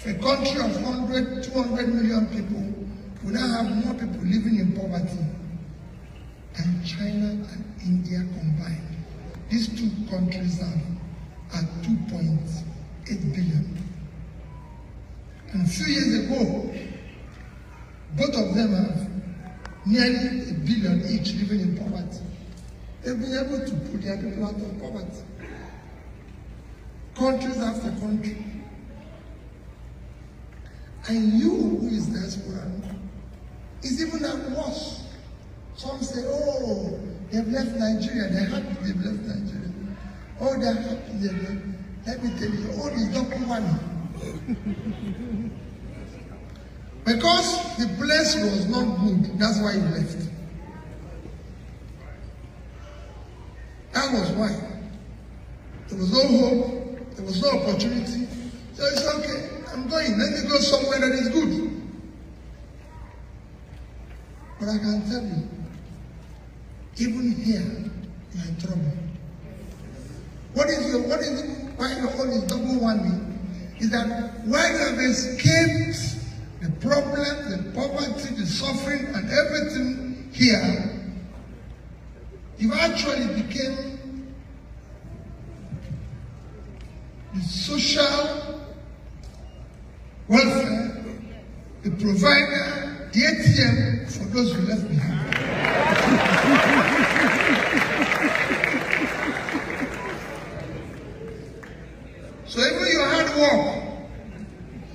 For a country of 100, 200 million people, we now have more people living in poverty than China and India combined. These two countries are 2.8 billion. And a few years ago, both of them have nearly 1 billion each living in poverty. They've been able to put their people out of poverty. Countries after country. And you, who is diaspora, is even worse. Some say, oh, they've left Nigeria, they're happy they've left Nigeria. Oh, they're happy they've left. Let me tell you, all is double whammy. Because the place was not good, that's why you left. That was why. There was no hope, there was no opportunity. So it's okay, I'm going, let me go somewhere that is good. But I can tell you, even here, you're in trouble. Why your own is double whammy? Is that while you have escaped the problem, the poverty, the suffering, and everything here, you actually became the social welfare, the provider, the ATM for those who left behind. So even your hard work,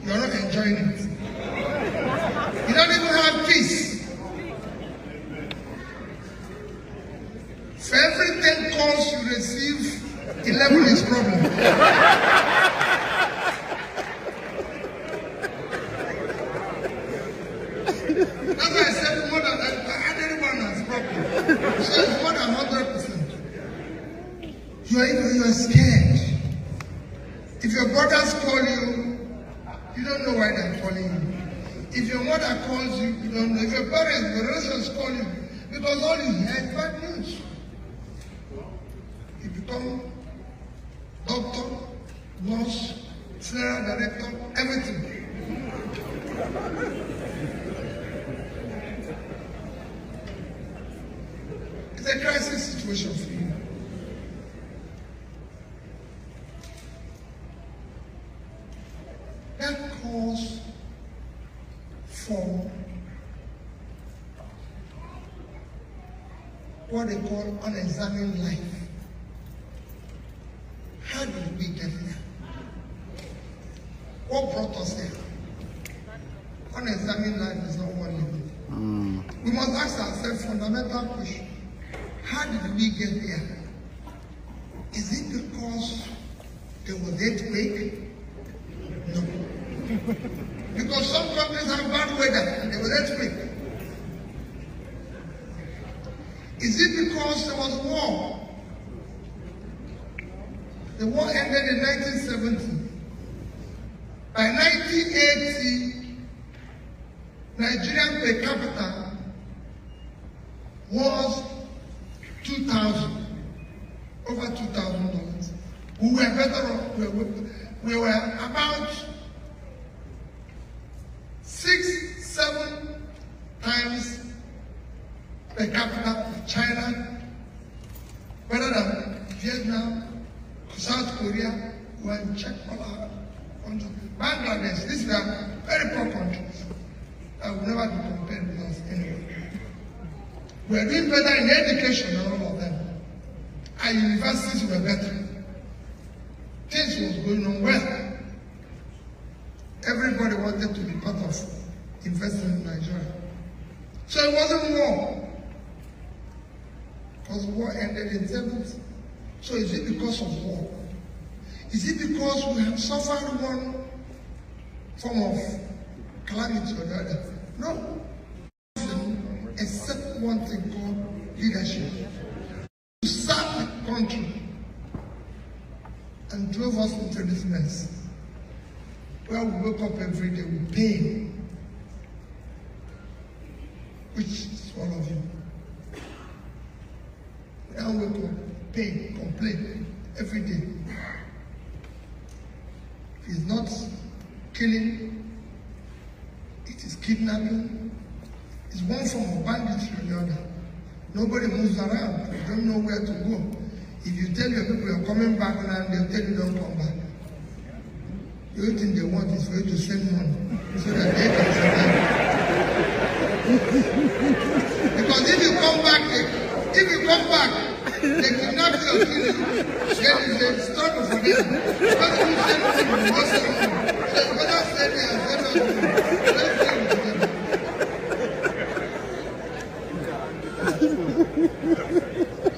you are not enjoying it. You don't even have peace. For every 10 calls you receive, 11 is problem. That's why I said more than anyone has problem. So it's more than 100%. You are scared. If your brothers call you, you don't know why they're calling you. If your mother calls you, you don't know. If your parents, your relatives call you, because all you hear is bad news. You become doctor, nurse, funeral director, everything. It's a crisis situation for you. That calls for what they call unexamined life. How did we get here? What brought us here? Unexamined life is not one living. We must ask ourselves fundamental question. How did we get here? Is it because there was earthquake? No. Because some countries have bad weather and there was earthquake. Is it because there was war? The war ended in 1970. By 1980, Nigerian per capita was $2,000, over $2,000. We were better off. We were about 6-7 times per capita of China, better than Vietnam, South Korea, who are in Czech, Bangladesh. These were very poor countries. I will never be compared with us anyway. We are doing better in education than all of them. Our universities were better. Things was going on well. Everybody wanted to be part of investing in Nigeria. So it wasn't war. Because war ended in 70. So is it because of war? Is it because we have suffered one form of calamity or the other? No. Except one thing called leadership. To serve the country and drove us into this mess. Where we wake up every day with pain, which is all of you. We now wake up, pain, complain every day. If it's not killing, it is kidnapping, it's one form of banditry or the other. Nobody moves around, you don't know where to go. If you tell your people you're coming back now, they'll tell you don't come back. The only thing they want is for you to send money so that they can survive. Because if you come back, they kidnap you or kill you, then it's a struggle for them. Because if you send money, you must send money. So you better send it and send us money. Let's deal with them.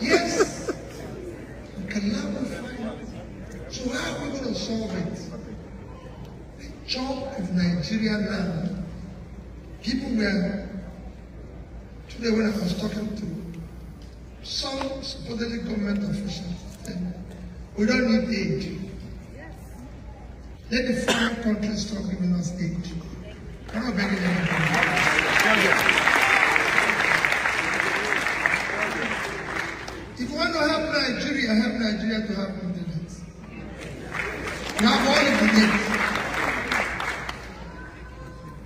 Yes, we can never find it. So how are we going to solve it? The chunk of Nigeria now, people were, today when I was talking to some supposedly government officials, said, we don't need aid. Let the foreign countries stop giving us aid. I'm not begging anybody. If you want to help Nigeria to have internet. We have all of the needs.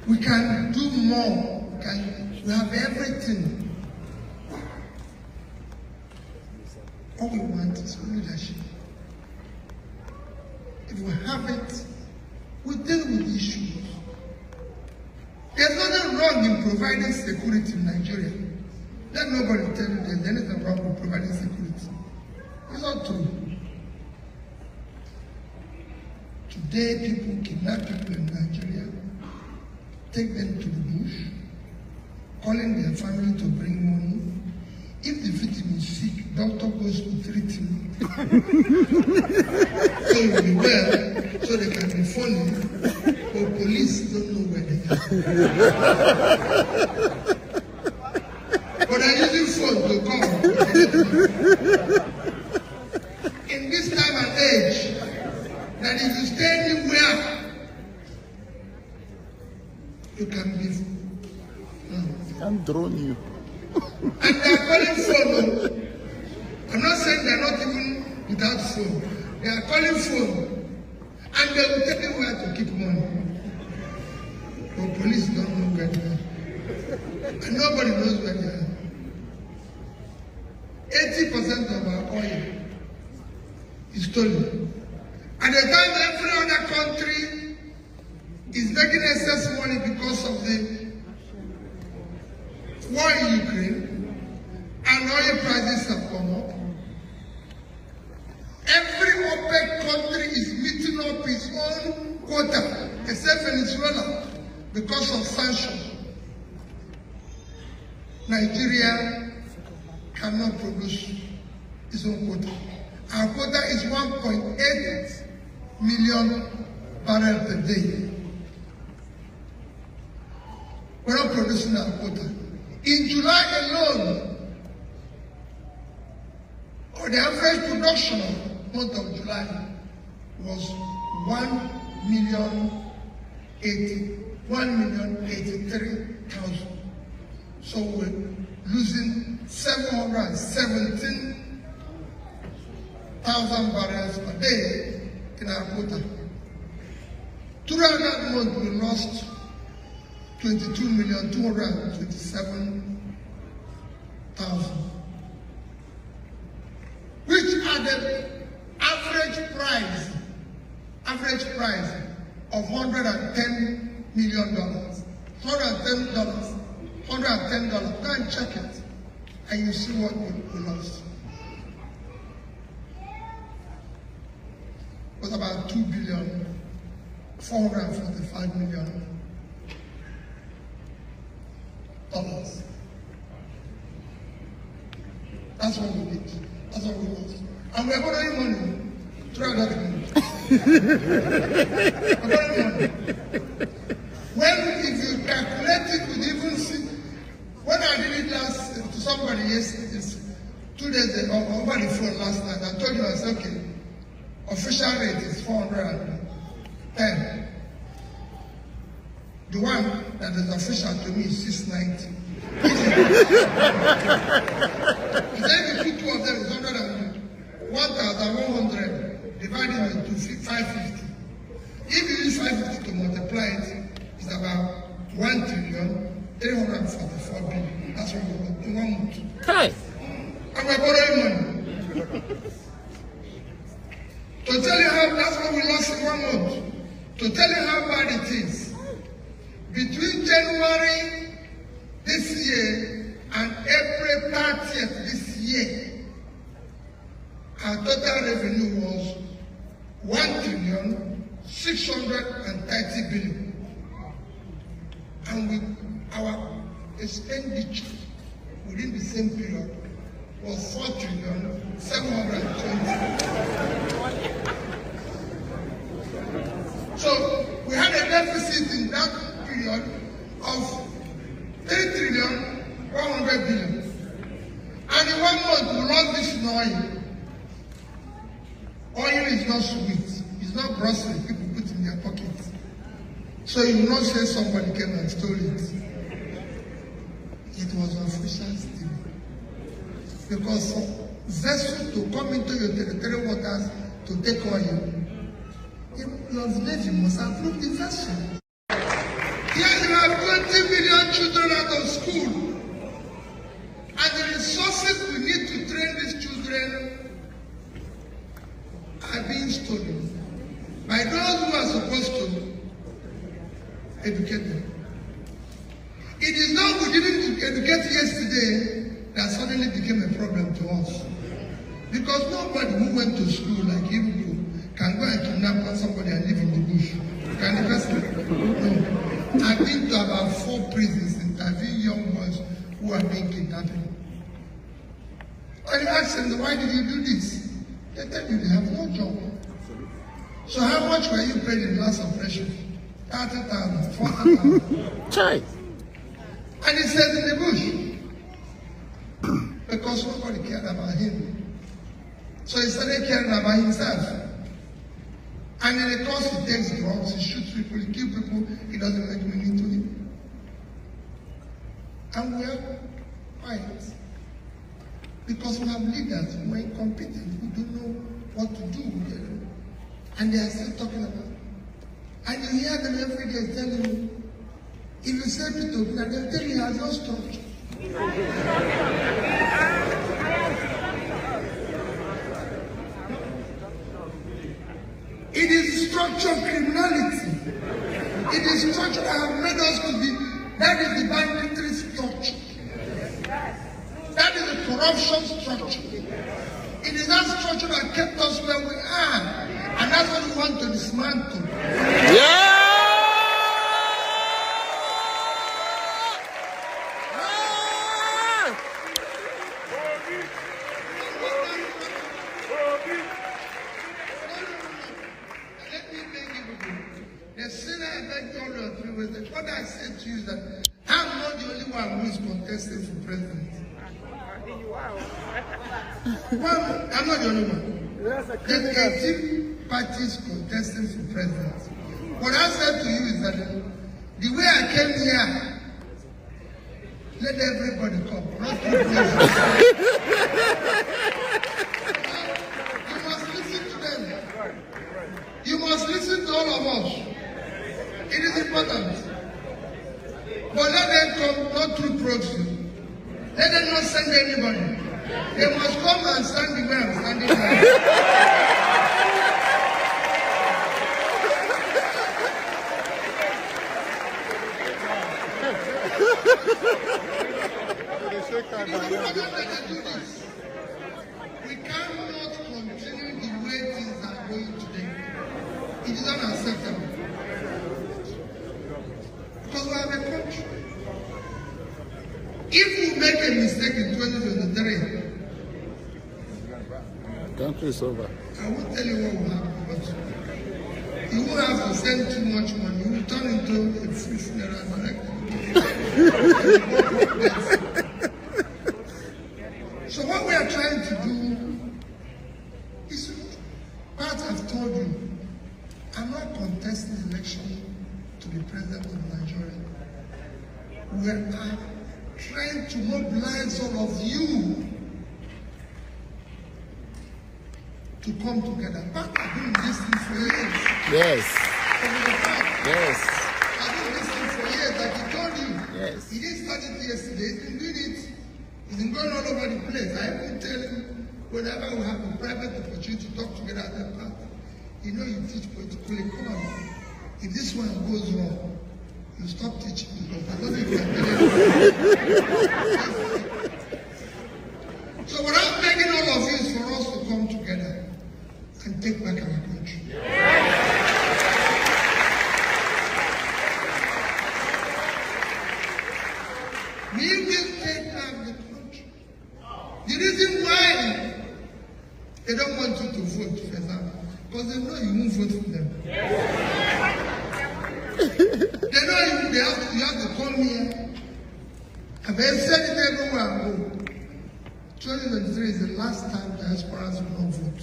We can do more. We have everything. All we want is leadership. If we have it, we deal with issues. There's nothing wrong in providing security in Nigeria. Let nobody tell you there's anything wrong with providing security. It's not true. Today, people kidnap people in Nigeria, take them to the bush, calling their family to bring money. If the victim is sick, doctor goes to treat him. So he will be well, so they can be funny, but police don't know where they are. But they're using phone to call. In this time and age, that if you stay anywhere, you can be. I'm drawing you. And they are calling phone. I'm not saying they're not even without phone. They are calling phone. And they will tell them where to keep money. But police don't know where they are. And nobody knows where they are. 80% of our oil is stolen. At the time every other country is making excess money because of the war in Ukraine, and oil prices have gone up. Every OPEC country is meeting up its own quota, except Venezuela, because of sanctions. Nigeria cannot produce its own quota. Our quota is 1.8 million barrels per day. We're not producing our quota. In July alone, or the average production of the month of July was 1,083,000. So we're losing 717,000 barrels per day in our quota. Throughout that month, we lost 22,227,000, which are the average price of $110 million. $110. Go and check it, and you see what we lost. It was about $2,445,000,000. That's what we did. That's what we lost. And we're borrowing money throughout that money. We're borrowing money. When, if you calculate it, you even see. When I did it last to somebody yesterday, 2 days ago, over the phone last night, I told you, I said, okay, official rate is 410. The one that is official to me is 690. Then you put two of them, it's 1,100 divided into 550. If you use 550 to multiply 344 billion. That's what we got in 1 month. Hi. And we're borrowing money. To tell you how, that's what we lost in 1 month. To tell you how bad it is. Between January this year and April 30th this year, our total revenue was 1,630 billion. And our expenditure within the same period was 4,720. So we had a deficit in that period of 3,100 billion. And in 1 month we lost this in oil. Oil is not sweet. It's not grocery people put in their pockets. So you will not say somebody came and stole it. It was official stealing. Because for vessels to come into your territorial waters to take oil, your Navy must approve the vessel. Here you have 20 million children out of school. And the resources we need to train these children are being stolen by those who are supposed to educate them. It is not we didn't educate yesterday that suddenly became a problem to us. Because nobody who went to school like you can go and kidnap somebody and live in the bush. Can the person? No. I've been to about 4 prisons interviewing young boys who are being kidnapped. When you ask them, why did you do this? They tell you they have no job. So how much were you paid in the last operation? 30,000, 40,000. Chai. And he said in the bush. Because nobody cared about him. So he started caring about himself. And in the course he takes drugs, he shoots people, he kills people, he doesn't make money to him. And we are quiet. Because we have leaders who are incompetent, who don't know what to do. And they are still talking about it. And you hear them every day telling you, if you say it to them, they'll tell you he has no structure. It is structural criminality. It is structure that have made us to be, that is the banditry structure. That is the corruption structure. It is that structure that kept us where we are. And that's what we want to dismantle. Yeah! What I said to you is that I'm not the only one who is contesting for president. Well, I'm not the only one. There's 18 parties contesting for president. What I said to you is that the way I came here, let everybody come. Not you must listen to them. You must listen to all of us. It is important. But let them come not through proxy. Let them not send anybody. They must come and stand the way I'm standing now. We cannot continue the way things are going today. It is unacceptable. Because we have a country. If we make a mistake in 2023, country is over. I won't tell you what will happen, but you won't have to send too much money. You will turn into a free funeral director. So what we are trying to do is what I've told you. I'm not contesting the election to be president of Nigeria. We are trying to mobilize all of you to come together. But I've been listening for years. Yes. Yes. Yes. I've been listening for years, like I told you. Yes. He didn't start it yesterday. He's been doing it. He's been going all over the place. I even tell him whenever we have a private opportunity to talk together at the party, you know you teach politically. Come on. If this one goes wrong, you stop teaching because I don't think you can do it. So what I'm begging all of you is for us to come together and take back our country. We will take back the country. The reason why they don't want you to vote, for example, because they know you won't vote for them. They know you have to come here. And they said it everywhere I go. 2023 is the last time diasporans will not vote.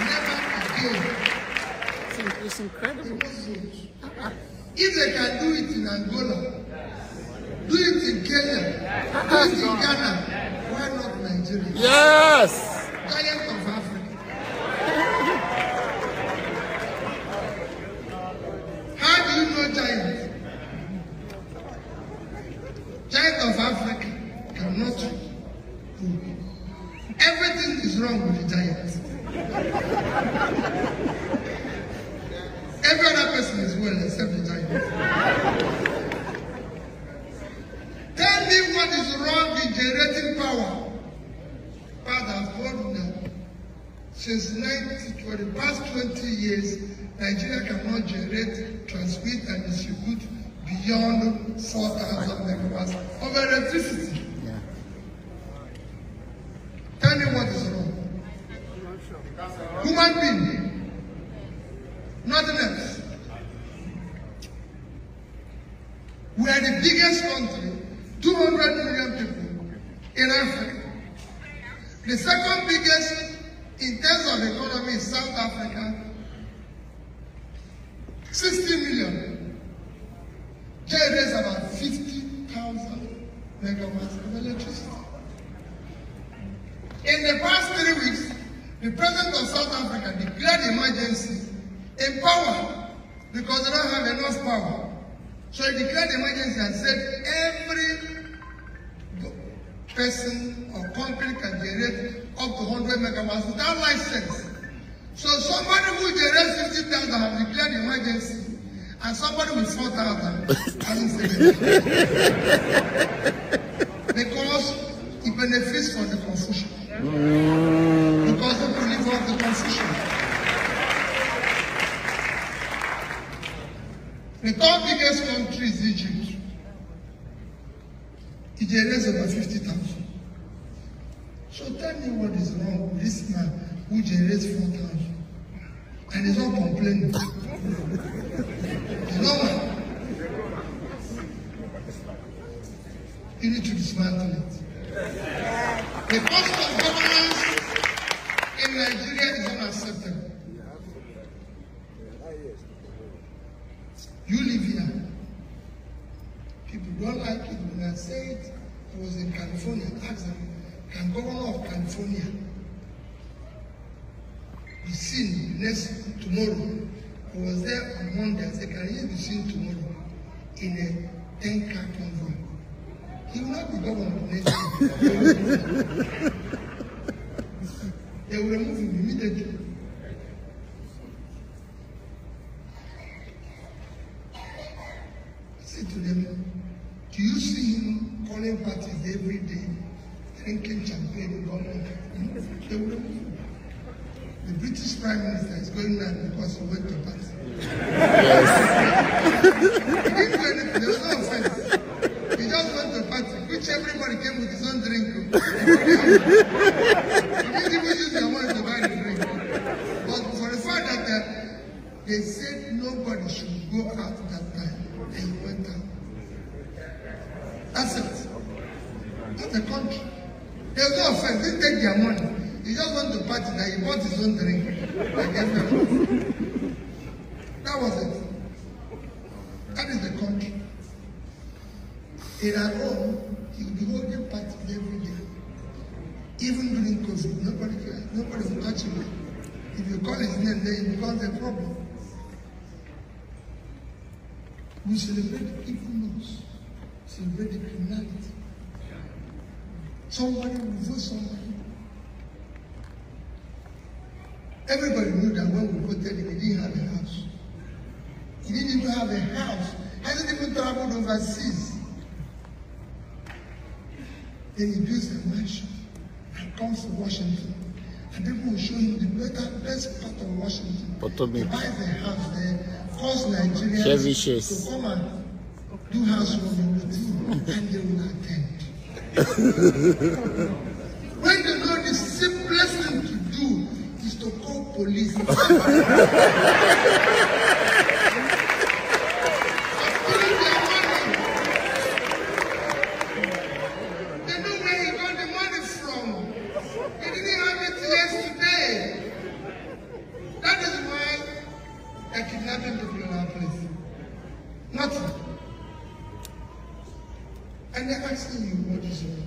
Never again. It's incredible. They won't vote. If they can do it in Angola, do it in Kenya, do it in Ghana, why not Nigeria? Yes! Giant of Africa. How do you know giant? Giant of Africa cannot do. Everything is wrong with the giant. Every other person is well except the giant. Tell me what is wrong with generating power. Father, I've told you now. Since for the past 20 years, Nigeria cannot generate, transmit, and distribute beyond 4,000 megawatts of electricity. Yeah. Tell me what is wrong. Human being. Nothing else. We are the biggest country, 200 million people in Africa. The second biggest in terms of economy is South Africa, 60 million. Generates about 50,000 megawatts of electricity. In the past 3 weeks, the president of South Africa declared emergency in power because they don't have enough power. So he declared emergency and said every person or company can generate up to 100 megawatts without license. So somebody who generates 50,000 have declared emergency, and somebody with 4,000 hasn't said anything. Because it benefits from the confusion. Because people live off the confusion. The third biggest country is Egypt. It generates about 50,000. So tell me what is wrong with this man who generates 4,000 and is not complaining. It's normal. You need to dismantle it. The cost of governance in Nigeria is unacceptable. You live here. People don't like it when I say it. I was in California. I asked them, can governor of California be seen next tomorrow? I was there on Monday. I said, can he be seen tomorrow in a 10-car convoy? He will not be governor next year. They will remove him immediately. To them, do you see him calling parties every day, drinking champagne in government? They will remove him. The British Prime Minister is going mad because he went to party. Yes. He didn't do anything, there was no offense. He just went to party, which everybody came with his own drink. He didn't even use their money to buy the drink. But for the fact that they said nobody should go out that time, and he went out. That's it. That's the country. There's no offense. He didn't take their money. He just went to party that he bought his own drink. Like everyone. That was it. That is the country. In our home, he will be holding parties every day. Even during COVID, nobody will touch him. If you call his name, then it becomes a problem. We celebrate the evil laws, celebrate the criminality. Somebody will vote somebody. Everybody knew that when we voted him, he didn't have a house. He didn't even have a house. He hasn't even traveled overseas. Then he builds a mansion and comes to Washington. And people will show him the best part of Washington. Utomi. He buys a house there, calls Nigerians to come and do housewarming with him, and they will attend. When they know the simplest thing to do is to call police. Nothing. And they're asking you what is wrong.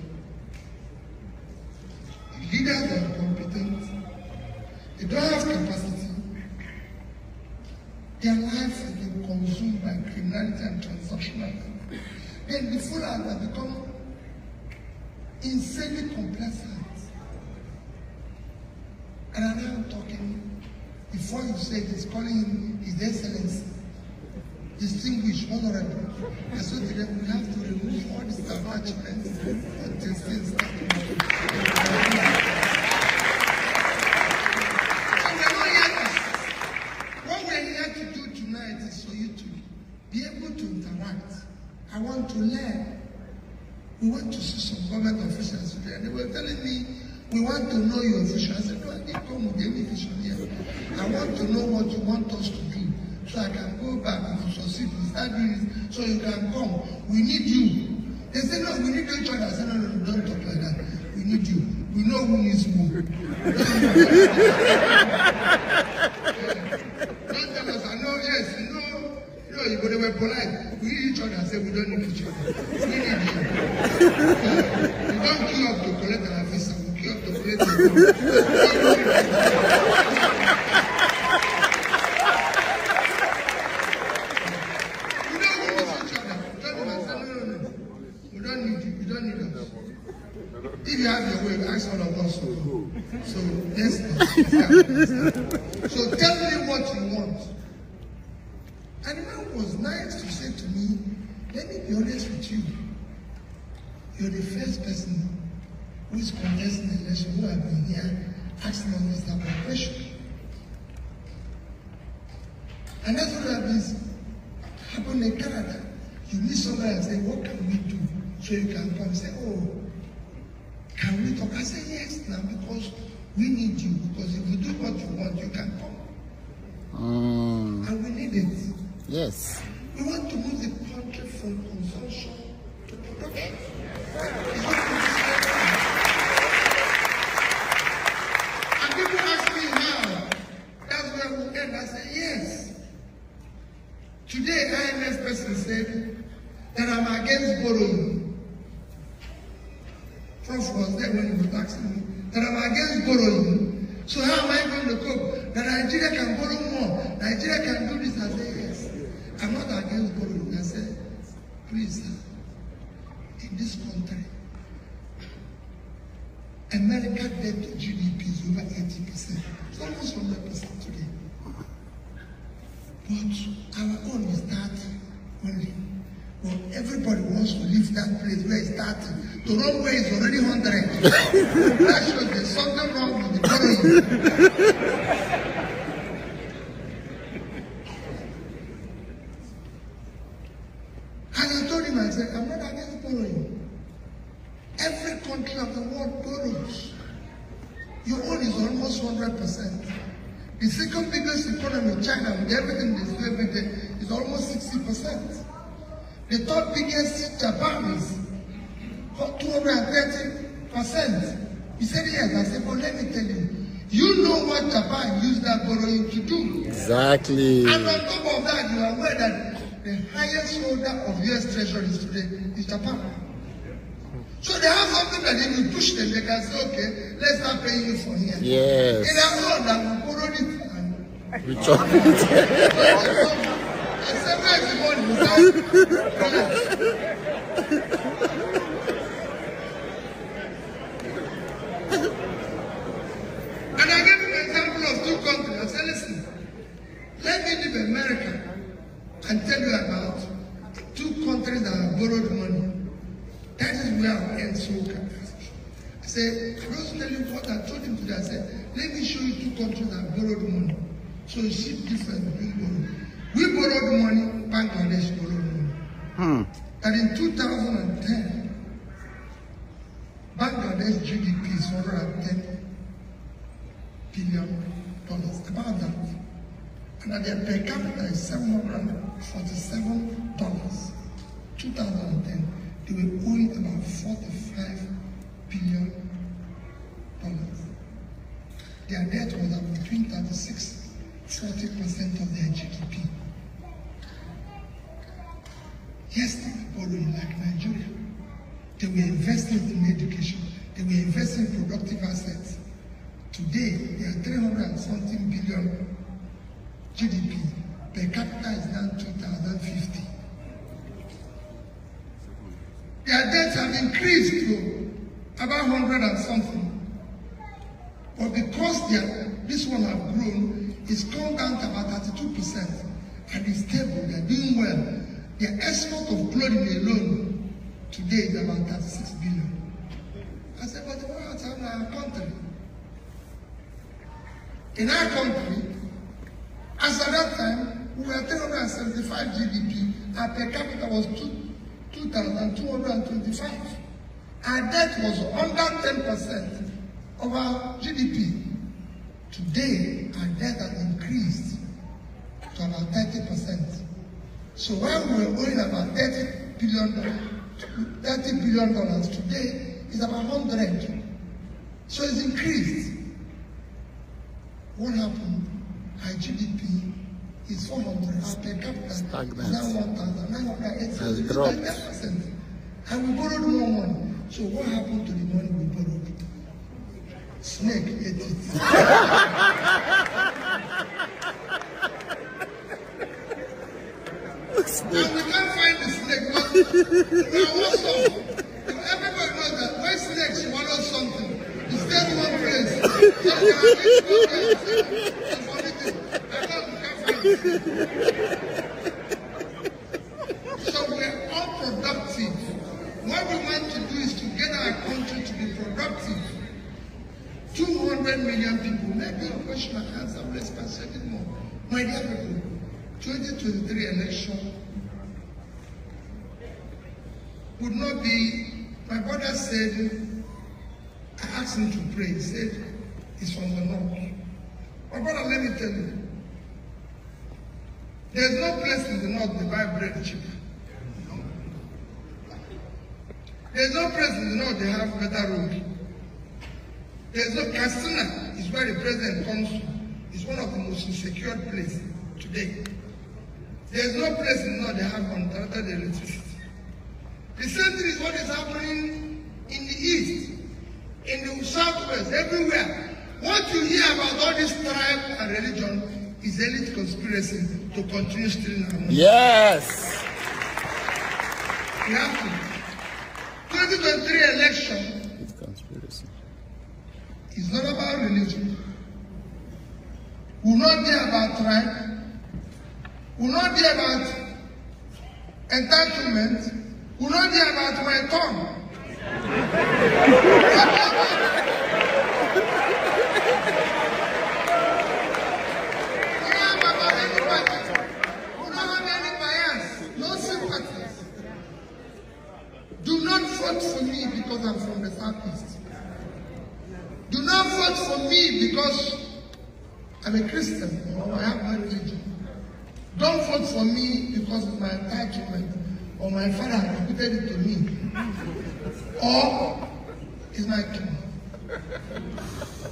The leaders are incompetent. They don't have capacity. Their lives have been consumed by criminality and transactional. Then the full have become insanely complacent. And I'm now talking, before you say this, calling him His Excellency. Distinguished, honorable. And so today we have to remove all these attachments until things start to happen. So we're not here to, what we're here to do tonight is for you to be able to interact. I want to learn. We want to see some government officials today, and they were telling me, we want to know your vision. I said, no, I didn't come with any vision here. I want to know what you want us to do. So I can go back and succeed and start doing it, so you can come. We need you. They say, no, we need each other. I said, no, don't talk like that. We need you. We know who needs more. Don't tell us, I know, yes, you know, but they were polite. We need each other. I said, we don't need each other. We need you. We don't queue up to collect our visa. We queue up to collect our If you have your way, ask all of us. So, yes. So tell me what you want. And the man was nice to say to me, let me be honest with you. You're the first person who is contesting the election who have been here asking us this type of question. And that's what happened in Canada. You meet somebody and say, what can we do? So you can come and say, oh, can we talk? I say, yes, now, because we need you. Because if you do what you want, you can come. And we need it. Yes. We want to move the country from consumption to production. And people ask me how. That's where we end. I say, yes. Today, IMF person said that I'm against borrowing. Prof was there when he was asking me that I'm against borrowing. So how am I going to cope? That Nigeria can borrow more. Nigeria can do this. I said, yes. I'm not against borrowing. I said, please, sir, in this country, America debt to GDP is over 80%. It's almost 100% today. But our own is 30 only. But everybody wants to leave that place where it's starting. The wrong way is already 100. That shows there's something wrong with the borrowing. And I told him, I said, I'm not against borrowing. Every country of the world borrows. Your own is almost 100%. The second biggest economy, China, with everything they do every day, is almost 60%. The third biggest, Japan, is 230%. He said, yes. I said, but let me tell you, you know what Japan used that borrowing to do. Exactly. And on top of that, you are aware that the highest holder of US treasuries today is Japan. So they have something that if you push them, they can say, okay, let's start paying you for here. Yes. In a world that we borrowed it and we talk. I said, where's the money? And I gave him an example of two countries. I said, listen, let me leave America and tell you about two countries that have borrowed money. That is where I end so good. I said, I just tell you what I told him today. I said, let me show you two countries that have borrowed money. So you see the difference between borrowing. We borrowed money, Bangladesh borrowed money. And in 2010, Bangladesh GDP is $110 billion, about that. And their per capita is $747. 2010, they were owing about $45 billion. Their debt was at between 36–40% of their GDP. Yes, they were borrowing like Nigeria. They were investing in education. They were investing in productive assets. Today, they are 300-something billion GDP. Per capita is now 2050. Their debts have increased to about 100 and something. But because this one have grown, it's come down to about 32%. And it's stable, they're doing well. Their export of clothing alone today is about 36 billion. I said, but what has happened in our country? In our country, as at that time, we were 375 GDP, and per capita was 2,225. Our debt was under 10% of our GDP. Today, our debt has increased to about 30%. So when we were owing about $30 billion, today is about 100. So it's increased. What happened? Our GDP is 400. Our per capita is now 1,980. Has It's dropped. like 10%. And we borrowed more money. So what happened to the money we borrowed? Snake ate it. And we can't find the snake. Everybody knows that when snakes swallow something, it stays one place. So we're unproductive. What we want to do is to get our country to be productive. 200 million people. Maybe a question I answer, let's consider it more. My dear people, 2023 election would not be, my brother said, I asked him to pray, he said, it's from the north. My brother, let me tell you, there's no place in the north they buy bread cheap. There's no place in the north they have better road. There's no, Katsina is where the president comes from. It's one of the most insecure places today. There's no place in the north they have uninterrupted electricity. The same thing is what is happening in the east, in the southwest, everywhere. What you hear about all this tribe and religion is elite conspiracy to continue stealing our money. Yes. We have to. 2023 election It's conspiracy. is not about religion. Will not be about tribe. Will not be about entitlement. Will not be about my tongue. No sympathies. Do not vote for me because I'm from the southeast. Do not vote for me because I'm a Christian or I have no religion. Don't vote for me because of my entitlement or my father committed it to me. Or is my king.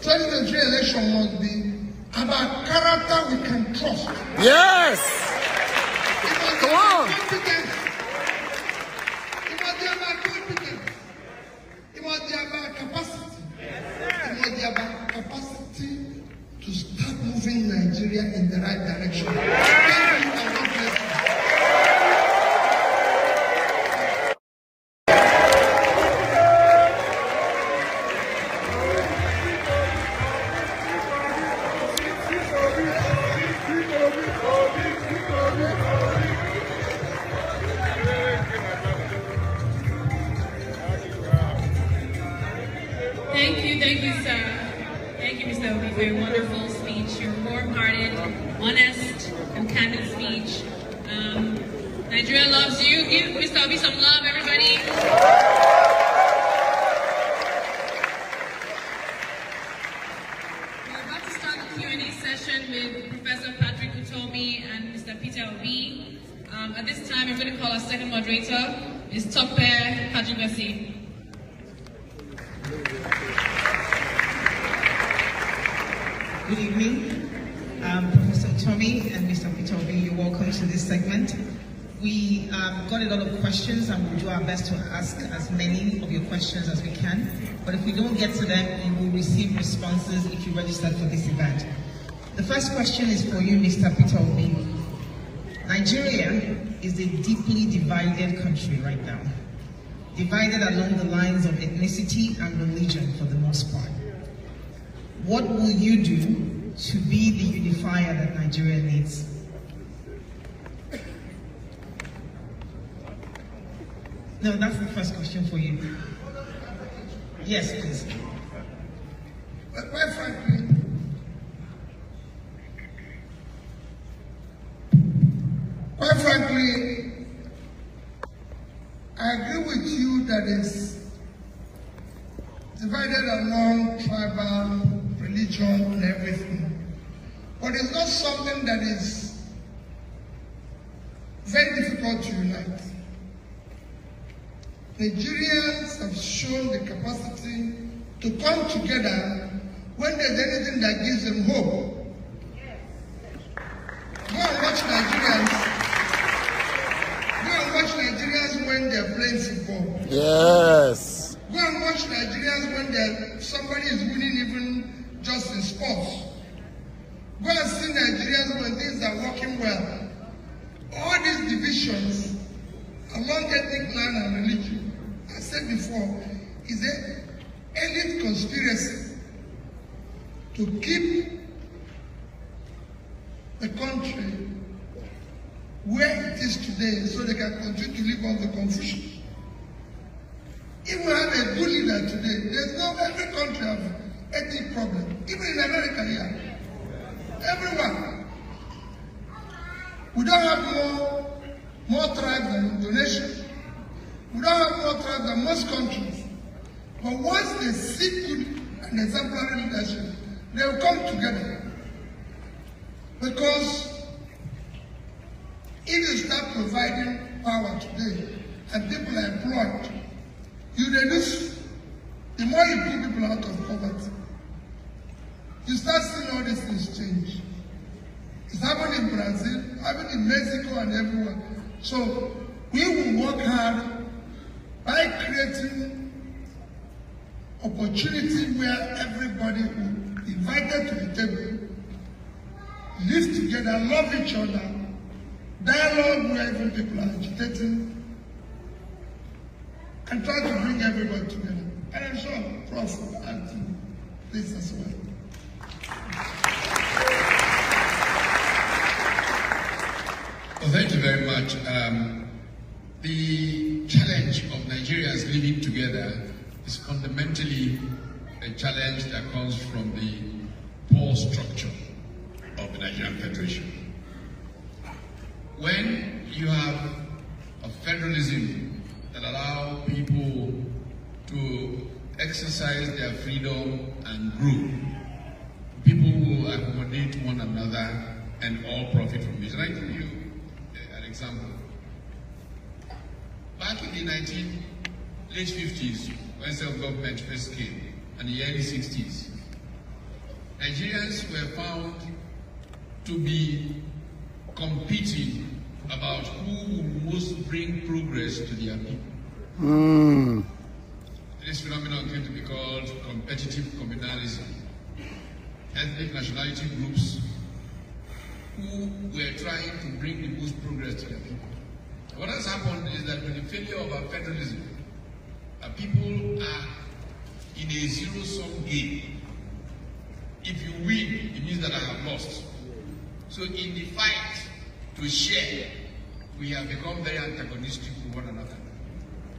2023 election must be about character we can trust. Yes. Come on. Competence. It must be about competence. It must be about capacity. It must be about capacity to start moving Nigeria in the right direction. Thank you and God bless you. for your wonderful speech, your warm-hearted, honest, and candid speech. Nigeria loves you. Give Mr. Obi some love, everybody. We're about to start the Q&A session with Professor Patrick Utomi and Mr. Peter Obi. At this time, we're going to call our second moderator, Ms. Tope Pajibasi. Good evening, Professor Utomi and Mr. Peter Obi. You're welcome to this segment. We got a lot of questions and we'll do our best to ask as many of your questions as we can. But if we don't get to them, you will receive responses if you registered for this event. The first question is for you, Mr. Peter Obi. Nigeria is a deeply divided country right now, divided along the lines of ethnicity and religion for the most part. What will you do to be the unifier that Nigeria needs? No, that's the first question for you. Yes, please. But quite frankly, I agree with you that it's divided along tribal, religion, and everything. But it's not something that is very difficult to unite. Nigerians have shown the capacity to come together when there's anything that gives them hope. Go and watch Nigerians when they're playing football. Yes. Go and watch Nigerians when somebody is winning even just in sports. Go and see Nigerians when things are working well. All these divisions along ethnic line and religion, I said before, is an elite conspiracy to keep the country where it is today so they can continue to live on the confusion. If we have a good leader today, every country has ethnic problem. Even in America here. Everyone. We don't have more tribes than Indonesia. We don't have more tribes than most countries. But once they see good and exemplary leadership, they will come together. Because if you start providing power today and people are employed, you reduce, the more you put people out of poverty, you start seeing all these things change. It's happening in Brazil, happening in Mexico and everywhere. So we will work hard by creating opportunity where everybody will be invited to the table, live together, love each other, dialogue where even people are agitating, and try to bring everybody together. And I'm sure Prof will add to this as well. Well, thank you very much. The challenge of Nigerians living together is fundamentally a challenge that comes from the poor structure of the Nigerian Federation. When you have a federalism that allows people to exercise their freedom and grow, people will accommodate one another and all profit from it. And I give you an example. Back in the late 50s, when self-government first came, and the early 60s, Nigerians were found to be competing about who will most bring progress to their people. This phenomenon came to be called competitive communalism. Ethnic nationality groups who were trying to bring the most progress to their people. What has happened is that with the failure of our federalism, people are in a zero-sum game. If you win, it means that I have lost. So in the fight to share, we have become very antagonistic to one another.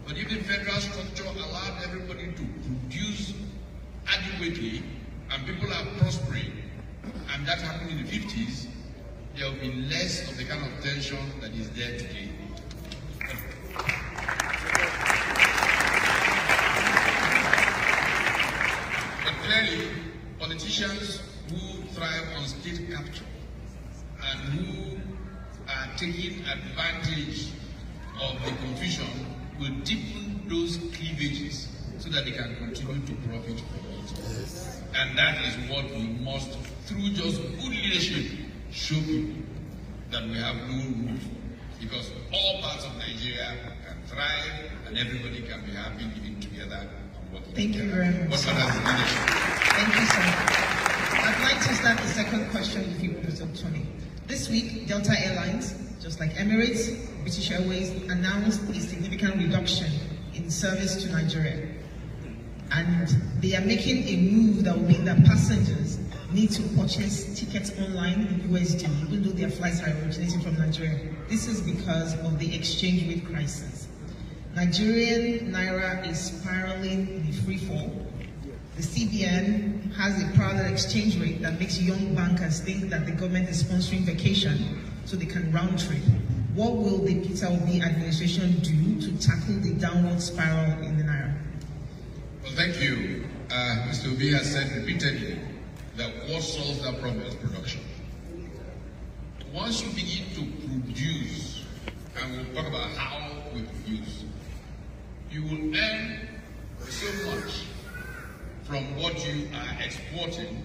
But if the federal structure allowed everybody to produce adequately and people are prospering, and that happened in the 50s, there will be less of the kind of tension that is there today. But clearly, politicians who thrive on state capture and who are taking advantage of the confusion will deepen those cleavages so that they can continue to profit from it. And that is what we must, through just good leadership, show people that we have no room for. Because all parts of Nigeria can thrive and everybody can be happy living together and working Thank together. you very much. What matters is leadership. Thank you, sir. I'd like to start the second question with you, Professor Utomi. This week, Delta Airlines, just like Emirates, British Airways, announced a significant reduction in service to Nigeria. And they are making a move that will mean that passengers need to purchase tickets online in USD, even though their flights are originating from Nigeria. This is because of the exchange rate crisis. Nigerian Naira is spiraling in a free fall. The CBN has a parallel exchange rate that makes young bankers think that the government is sponsoring vacation so they can round trip. What will the Peter Obi administration do to tackle the downward spiral in the Naira? Well, thank you. Mr. Obi has said repeatedly that what solves that problem is production. Once you begin to produce, and we'll talk about how we produce, you will earn so much from what you are exporting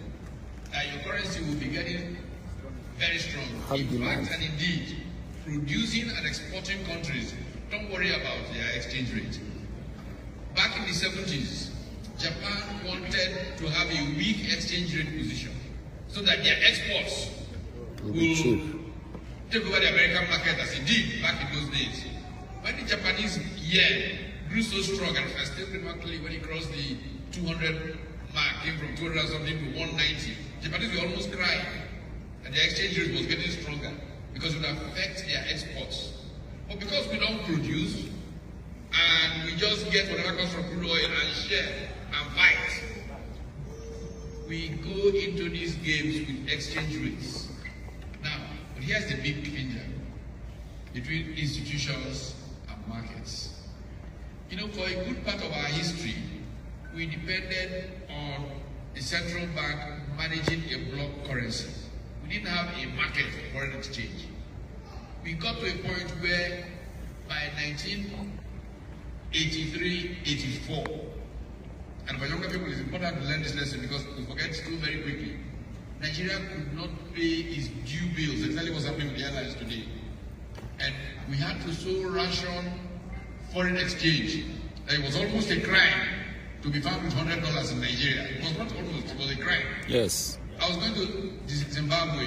that your currency will be getting very strong. In fact, and indeed, producing and exporting countries don't worry about their exchange rate. Back in the 70s, Japan wanted to have a weak exchange rate position so that their exports will take over the American market as it did back in those days. When the Japanese yen grew so strong and still remarkably when it crossed the 200 mark, came from 200 something to 190, Japanese were almost crying and the exchange rate was getting stronger because it would affect their exports. But because we don't produce and we just get whatever comes from crude oil and share and fight, we go into these games with exchange rates. Now, but here's the big danger between institutions and markets. You know, for a good part of our history, we depended on the central bank managing a block currency. We didn't have a market for foreign exchange. We got to a point where by 1983-84, and for younger people it's important to learn this lesson because we forget too very quickly, Nigeria could not pay its due bills, exactly what's happening with the airlines today. And we had to so ration foreign exchange that it was almost a crime to be found with $100 in Nigeria. It was not almost, it was a crime. Yes. I was going to Zimbabwe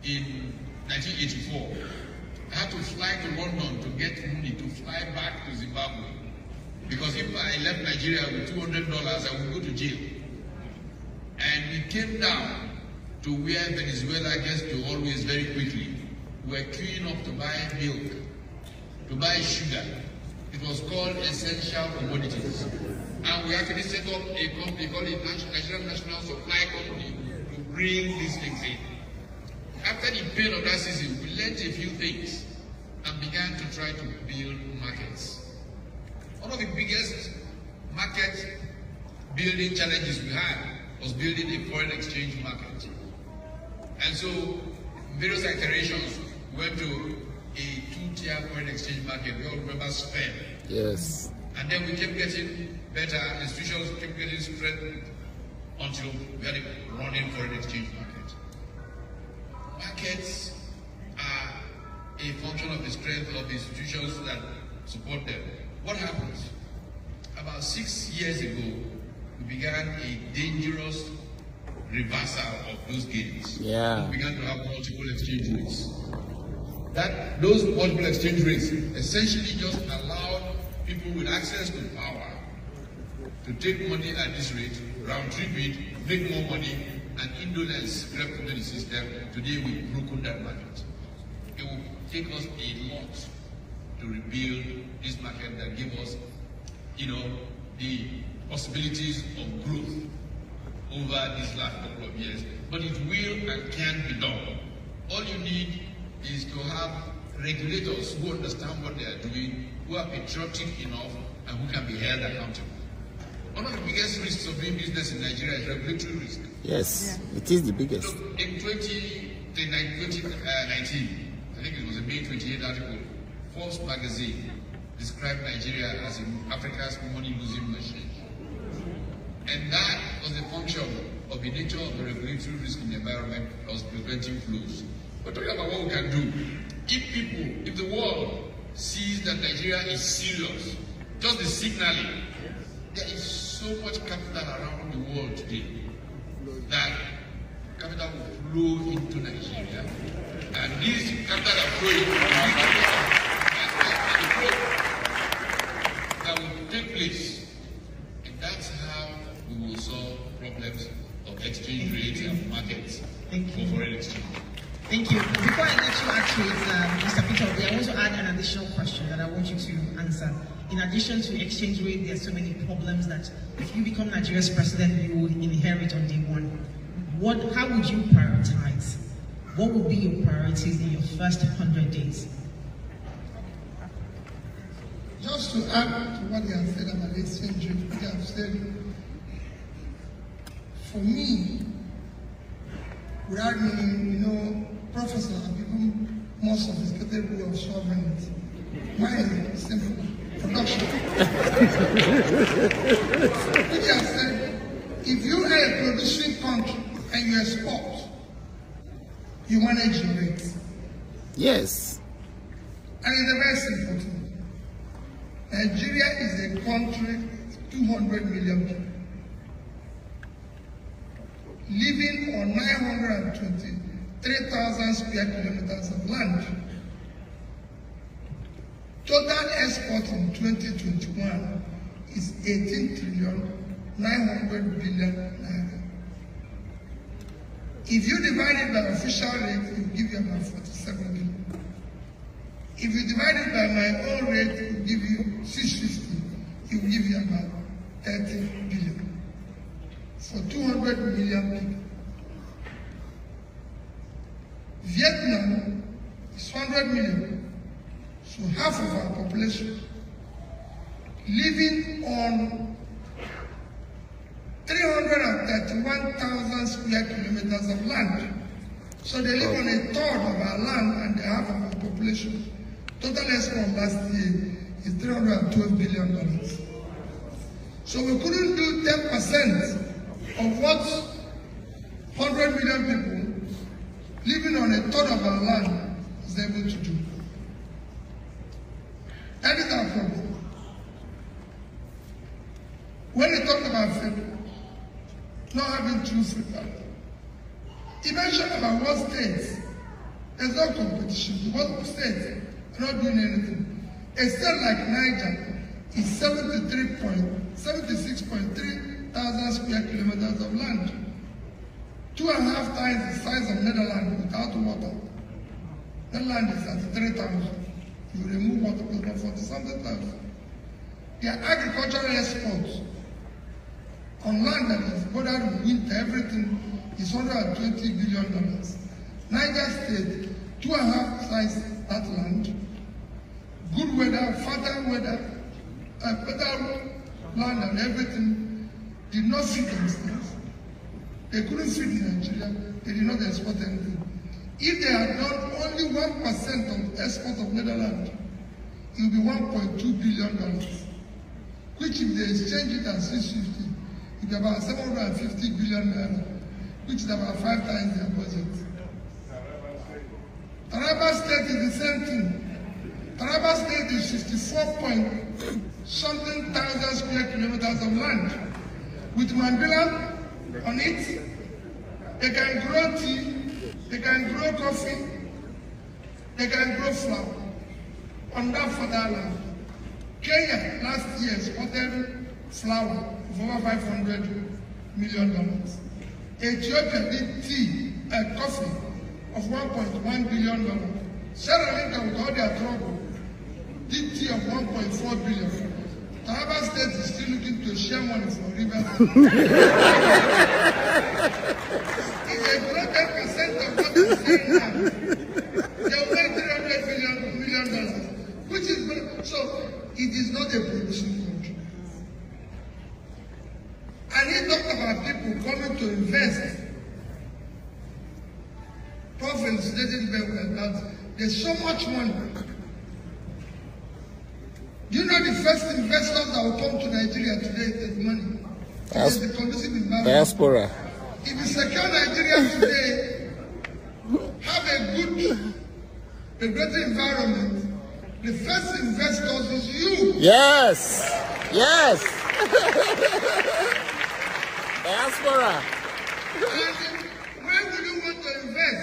in 1984. I had to fly to London to get money to fly back to Zimbabwe. Because if I left Nigeria with $200, I would go to jail. And we came down to where Venezuela gets to always very quickly. We were queuing up to buy milk, to buy sugar. It was called essential commodities. And we actually set up a company called the Nigerian National Supply Company to bring these things in. After the pain of that season, we learned a few things and began to try to build markets. One of the biggest market building challenges we had was building a foreign exchange market. And so, various iterations went to a two-tier foreign exchange market. We all remember SPEN. Yes. And then we kept getting better, institutions kept getting strengthened until we had a running foreign exchange market. Markets are a function of the strength of the institutions that support them. What happens? About 6 years ago, we began a dangerous reversal of those gains. Yeah. We began to have multiple exchange rates. Those multiple exchange rates essentially just allowed people with access to power to take money at this rate, round trip it, make more money, and indolence crept into the system. Today we've broken that market. It will take us a lot to rebuild this market that give us, the possibilities of growth over these last couple of years, but it will and can be done. All you need is to have regulators who understand what they are doing, who are patriotic enough, and who can be held accountable. One of the biggest risks of doing business in Nigeria is regulatory risk. Yes, it is the biggest. So in 2019, I think it was a May 28 article, Forbes magazine described Nigeria as Africa's money-losing machine. And that was the function of the nature of the regulatory risk in the environment that was preventing flows. We're talking about what we can do. If the world sees that Nigeria is serious, just the signaling, there is so much capital around the world today that capital will flow into Nigeria. And these capital are flowing that will take place. And that's how we will solve problems of exchange rates and markets for foreign exchange. Thank you. Before I let you actually, Mr. Peter, I want to add an additional question that I want you to answer. In addition to exchange rate, there are so many problems that if you become Nigeria's president, you will inherit on day one. How would you prioritize? What would be your priorities in your first 100 days? Just to add to what they have said about exchange rate, they have said, for me, without meaning, professors have become more sophisticated way of solving it. Mine is simple. Production. They have said, if you are a producing country and you export, you manage your rates. Yes. And it's a very simple thing. Nigeria is a country of 200 million people, living on 923,000 square kilometers of land. Total export in 2021 is 18,900 billion naira. If you divide it by official rate, it will give you about 47 billion. If you divide it by my own rate, it will give you 650. It will give you about 30 billion. For 200 million people. Vietnam is 100 million. So half of our population living on 331,000 square kilometers of land. So they live on a third of our land and half of our population. Total export last year is $312 billion. So we couldn't do 10% of what 100 million people living on a third of our land is able to do. That is our problem. When we talk about Flavour, not having true Flavour, he mentioned about what states, there's no competition. What states are not doing anything. A state like Niger is 76.3 thousand square kilometers of land. 2.5 times the size of Netherlands without water. Netherlands is at 3,000. You remove water, it's about 40-something thousand. Their agricultural exports on land that is bordered with winter, everything is $120 billion. Niger State, 2.5 times that land. Good weather, fertile weather, better land and everything did not feed themselves. They couldn't feed Nigeria. They did not export anything. If they had done only 1% of export of Netherlands, it would be $1.2 billion, which if they exchange it at 650, it would be about 750 billion naira, which is about 5 times their budget. Taraba State is the same thing. Taraba State is 64-something thousand square kilometers of land. With Mambila on it, they can grow tea, they can grow coffee, they can grow flour on that further land. Kenya last year exported flour of over $500 million. Ethiopia did tea and coffee of $1.1 billion. Sierra Leone, with all their trouble, did tea of $1.4 billion. Taraba State is still looking to share money for rivers. a greater percent of what I'm saying now. They will make $300 million, which is so. It is not a producing country. And he talked about people coming to invest. Prophets didn't very well that there's so much money. Do you know the first investors that will come to Nigeria today is money? It's the conducive environment. Diaspora. If you secure Nigeria today, have a greater environment, the first investors is you. Yes. Yes. Diaspora. And where will you want to invest?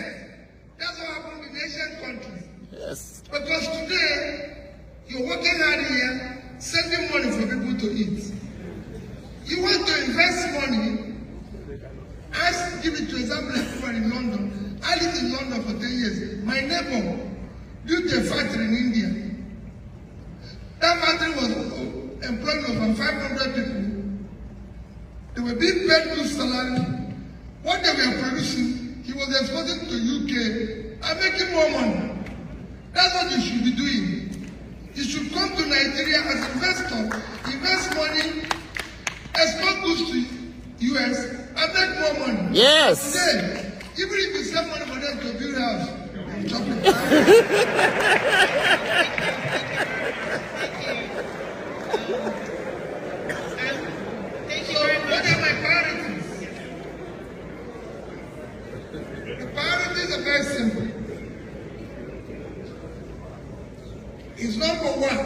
That's what happened in Asian countries. Yes. Because today, you're working hard here, sending money for people to eat. You want to invest money. I give it to example like people in London. I lived in London for 10 years. My neighbor built a factory in India. That factory was employing over 500 people. They were being paid good salary. What they were producing, he was exporting to UK and making more money. That's what you should be doing. You should come to Nigeria as an investor, invest money, export goods to US, and make more money. Yes. Today, even if you save money for them to build a house, you're chopping. Thank you So, very much. what are my priorities? The priorities are very simple. Is number one,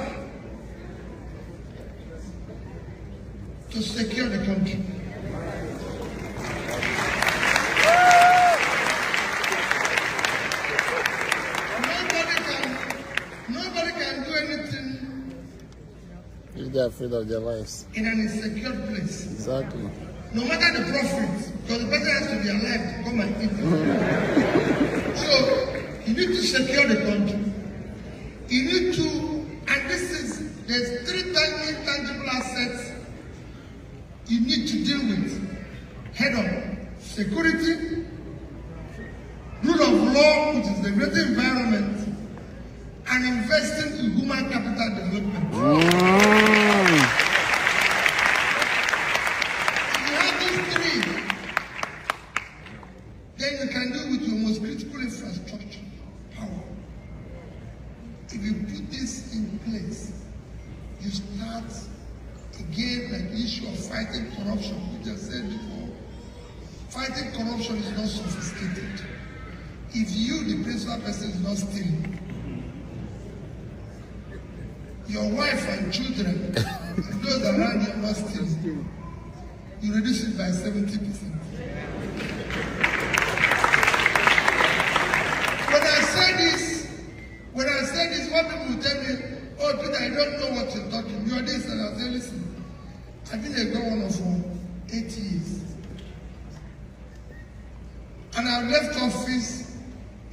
to secure the country. Nobody can do anything If they are afraid of their lives. in an insecure place. Exactly. No matter the profit, because the person has to be alive to come and eat it. So, you need to secure the country. You need to, and there's 3 intangible assets you need to deal with head on. Security, rule of law, which is the greater environment, and investing in human capital development. If you have these 3, then you can deal with your most critical infrastructure, power. If you put this in place, you start again like the issue of fighting corruption, which I said before. Fighting corruption is not sophisticated. If you, the principal person, is not stealing, your wife and children, and those around you are not stealing, you reduce it by 70%. When I say this, what people will tell me, oh, Peter, I don't know what you're talking. You're this, and I'll say, listen, I've been a governor for 8 years. And I've left office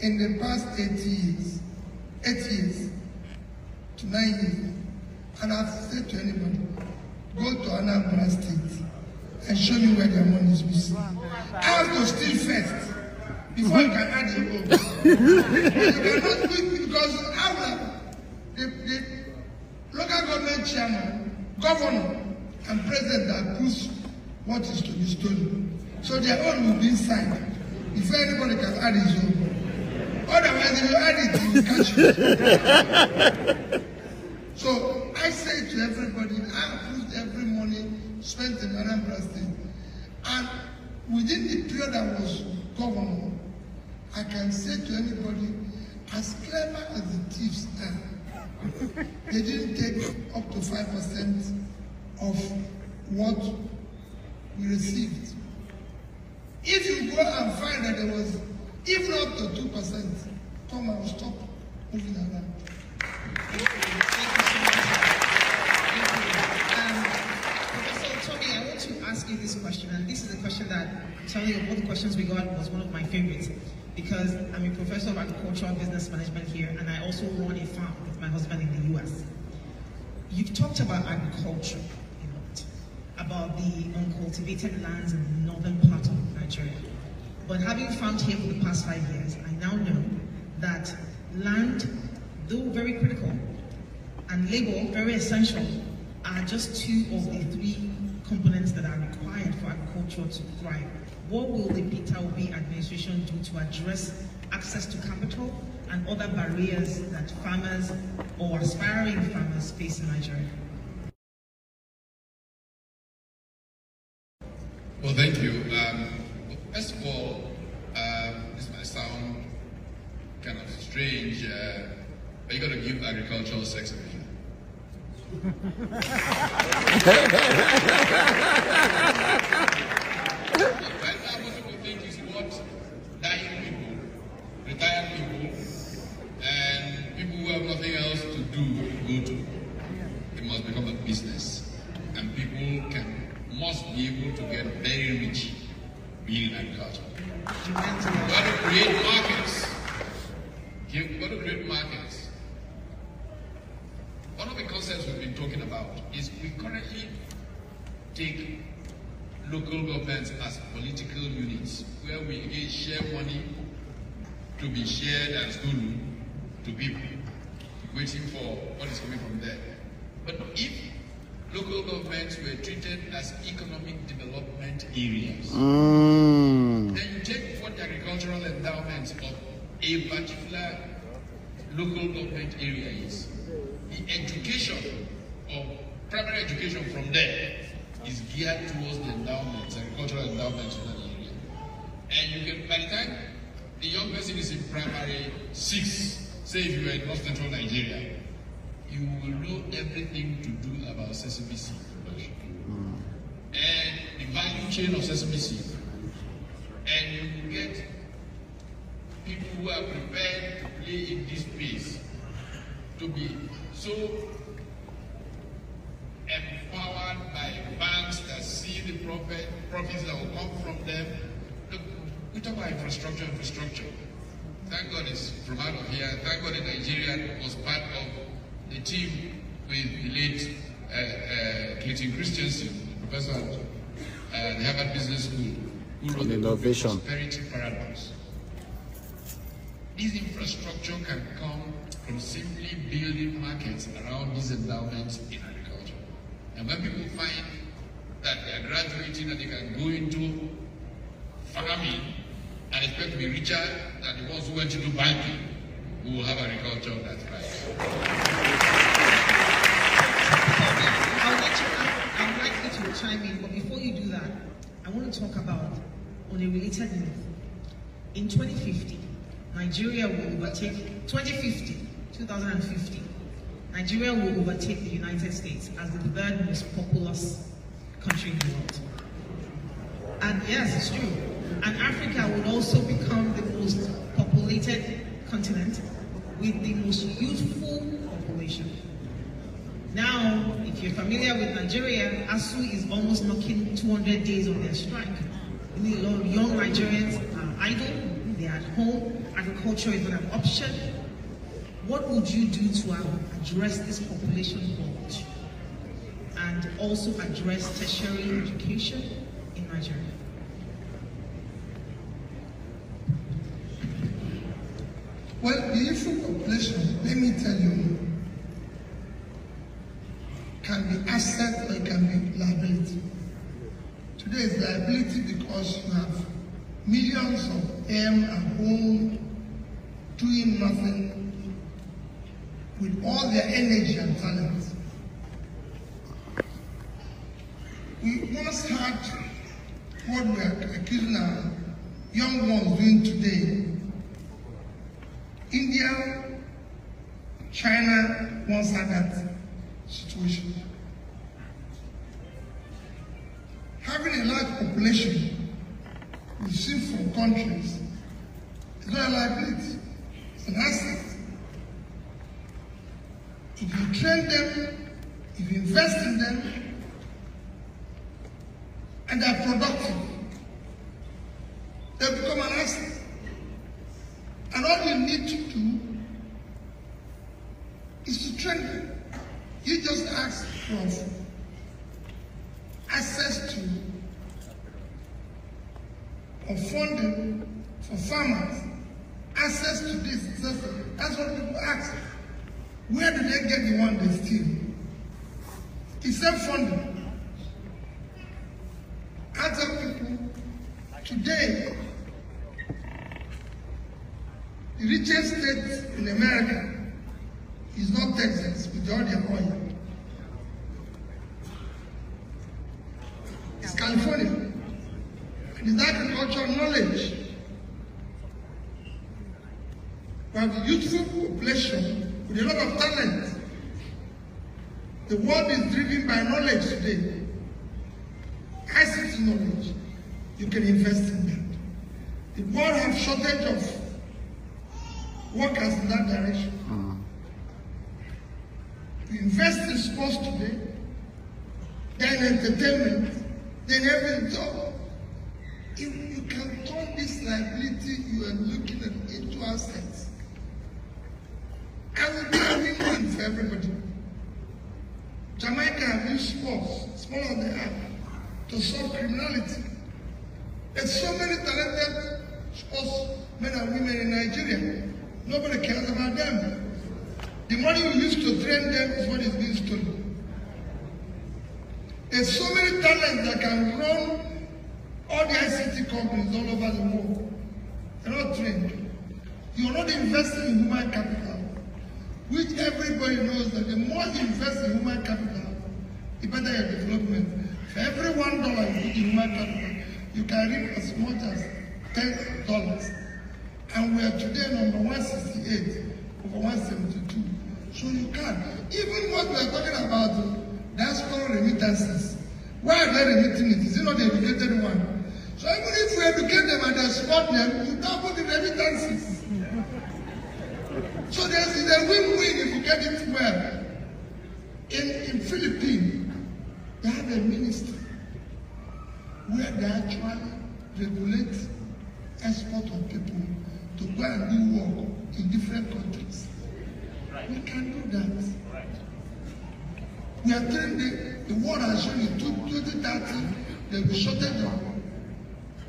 in the past 8 years. 8 years to 9 years. And I've said to anybody, go to Anambra State and show me where their money is missing. I have to steal first before you can add your own. You cannot do it because the local government chairman, governor, and president approves what is to be stolen. So their own will be inside before anybody can add his own. Otherwise, if you add it, you will catch it. So I say to everybody, I approved every money spent in Anambra State. And within the period I was governor, I can say to anybody, as clever as the thieves are, they didn't take up to 5% of what we received. If you go and find that there was even up to 2%, come and stop moving around. Thank you so much. Professor Utomi, I want to ask you this question, and this is a question that, I'm telling you, of all the questions we got was one of my favorites, because I'm a professor of agricultural business management here, and I also run a farm with my husband in the US. You've talked about agriculture a lot, about the uncultivated lands in the northern part of Nigeria. Nigeria. But having farmed here for the past 5 years, I now know that land, though very critical, and labor, very essential, are just 2 of the 3 components that are required for agriculture to thrive. What will the Peter Obi administration do to address access to capital and other barriers that farmers or aspiring farmers face in Nigeria? Well, thank you. First of all, this might sound kind of strange, but you got to give agricultural sex appeal. Right now, what people think is what dying people, retired people, and people who have nothing else to do go to. It must become a business, and people must be able to get very rich being in agriculture. You've got to create markets. You've got to create markets. One of the concepts we've been talking about is we currently take local governments as political units where we again share money to be shared and stolen to people, waiting for what is coming from there. But if local governments were treated as economic development areas, then you take what the agricultural endowments of a particular local government area is. The education of primary education from there is geared towards the endowments, agricultural endowments in that area. And you can, by the time the young person is in primary 6, say if you are in North Central Nigeria, you will know everything to do about sesame seed production and the value chain of sesame seed. And you will get people who are prepared to play in this space to be so empowered by banks that see the profits that will come from them. Look, we talk about infrastructure. Thank God it's from out of here. Thank God the Nigerian was part of the team with the late Clayton Christensen, professor at the Harvard Business School, who wrote the book Prosperity Paradox. This infrastructure can come from simply building markets around these endowments in agriculture. And when people find that they are graduating and they can go into farming and expect to be richer than the ones who went into banking, we will have agriculture that thrives. I'd like you to chime in, but before you do that, I want to talk about, on a related note, in 2050, Nigeria will overtake, 2050, Nigeria will overtake the United States as the 3rd most populous country in the world. And yes, it's true. And Africa will also become the most populated continent with the most youthful population. Now, if you're familiar with Nigeria, ASU is almost knocking 200 days on their strike. A lot of young Nigerians are idle, they are at home, agriculture is not an option. What would you do to address this population bulge and also address tertiary education in Nigeria? Well, the issue of population, let me tell you, can be asset or it can be liability. Today is liability because you have millions of them at home doing nothing with all their energy and talent. We once had what we are accusing our young ones doing today. India, China once had that situation. Having a large population received from countries is not a liability, it's an asset. If you train them, if you invest in them, and they're productive, they become an asset. And all you need to do is to train them. You just ask for access to of funding for farmers, access to this. That's what people ask. Where do they get the one they steal? It's self-funding. I tell people, today, the richest state in America is not Texas with all their oil. It's California. And it's agricultural knowledge. We have a youthful population with a lot of talent. The world is driven by knowledge today. ICT knowledge. You can invest in that. The world has shortage of workers in that direction. You invest in sports today, then entertainment, then everything. So if you can turn this liability you are looking at into assets, and will be a win-win for everybody. Jamaica have used sports, small as they are, to solve criminality. There's so many talented sportsmen and women in Nigeria. Nobody cares about them. The money you use to train them is what is being stolen. There's so many talents that can run all the ICT companies all over the world. They're not trained. You're not investing in human capital, which everybody knows that the more you invest in human capital, the better your development. For every $1 you put in human capital, you can reap as much as $10. And we are today number 168 over 172. So you can. Even what we are talking about, diaspora remittances. Why are they remitting it? Is it not the educated one? So even if we educate them and they support them, you double the remittances. So there's a win-win if you get it well. In Philippines, they have a ministry where they actually regulate export of people to go and do work in different countries. We can do that. We are telling the world has shown in 2030 there will be shortage of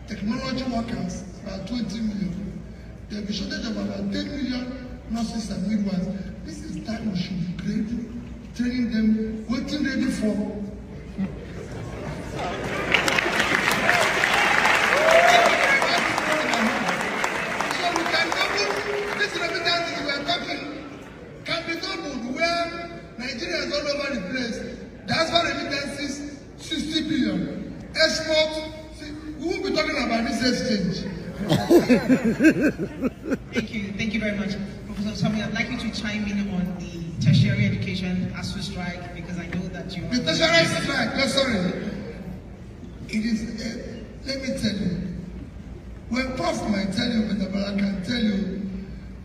technology workers, about 20 million. There will be shortage of about 10 million nurses and midwives. This is time we should be great, training them, waiting ready for. Nigerians all over the place. That's why remittances 60 billion. Export, we won't be talking about this exchange. Thank you very much. Professor Utomi, I'd like you to chime in on the tertiary education ASU strike, because I know that you... The tertiary strike, no, sorry. It is, let me tell you, well, Prof might tell you, but I can tell you,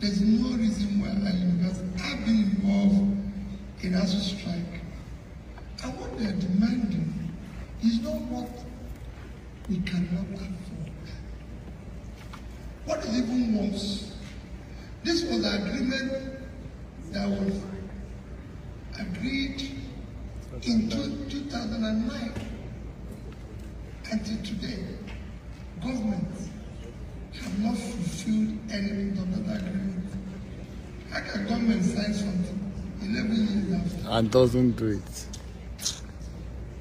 there's no reason why I've been involved in ASU strike. And what they are demanding is not what we cannot afford. What is even worse, this was an agreement that was agreed in 2009 until today. Governments have not fulfilled anything of that agreement. How can government sign something 11 years after and doesn't do it?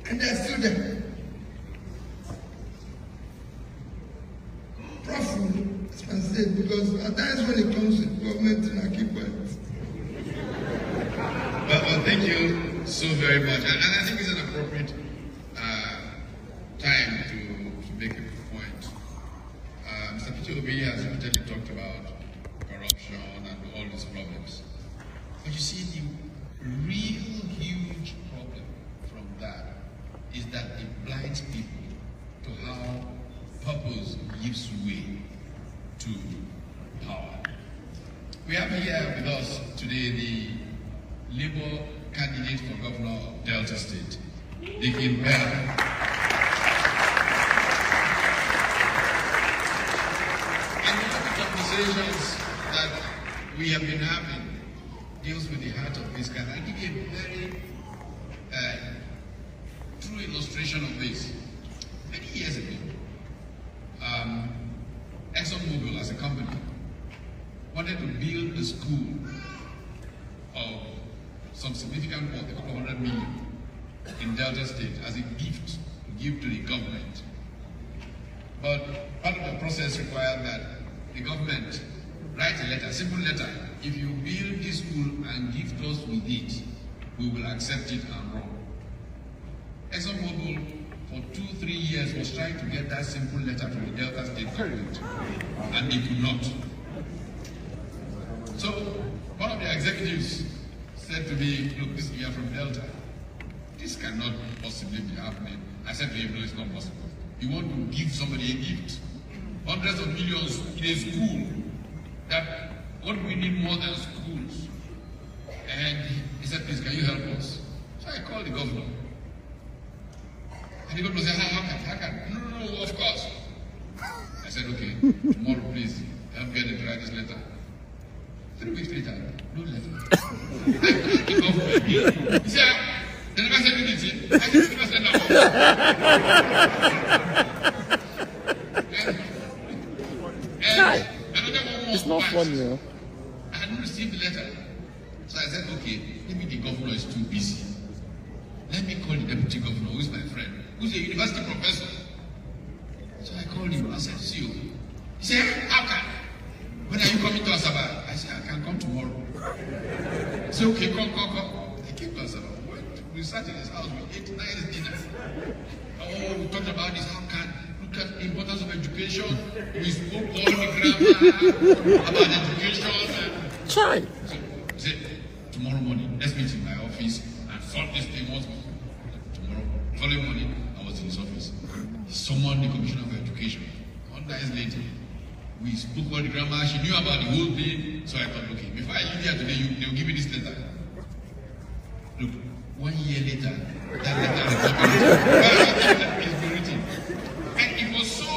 And they're still there. Prof will say, because at times when it comes to government, I keep quiet. Well, thank you so very much. And I think it's an appropriate time to make a point. Mr. Phyno.Live has repeatedly talked about corruption and all these problems. But you see, the real huge problem from that is that it blinds people to how purpose gives way to power. We have here with us today the Labour candidate for governor of Delta State, Dikin Bell. And the conversations that we have been having deals with the heart of this guy. I'll give you a very true illustration of this. Many years ago, ExxonMobil as a company wanted to build a school of some significant worth, a couple of $100 million, in Delta State as a gift to give to the government. But part of the process required that the government write a letter, a simple letter. If you build this school and gift us with it, we will accept it and run. ExxonMobil for 2-3 years was trying to get that simple letter from the Delta State government, and they could not. So one of the executives said to me, look, we are from Delta. This cannot possibly be happening. I said to him, no, it's not possible. You want to give somebody a gift, hundreds of millions in a school, that what we need more than schools. And he said, please, can you help us? So I called the governor. And the governor said, how can? No, of course. I said, okay, tomorrow, please, help me to write this letter. 3 weeks later, no letter. I called the governor again. He said, they never said anything. I just never said that. It's not funny, huh? I hadn't received the letter. So I said, okay, maybe the governor is too busy. Let me call the deputy governor, who is my friend, who's a university professor. So I called him. I said, see you. He said, how can? When are you coming to Asaba? I said, I can come tomorrow. He said, okay, come. I came to Asaba. We sat in his house, we ate nice dinner. Oh, we talked about this, how can? Look at the importance of education. We spoke all the grammar about education. Try. So he said, tomorrow morning, let's meet in my office and sort this thing once more. Tomorrow, following morning, I was in his office. He summoned the Commissioner for Education. 1 days later, we spoke all the grammar. She knew about the whole thing. So I thought, okay, before I leave here today, they'll give me this letter. Look, 1 year later, that letter is written. And it was so,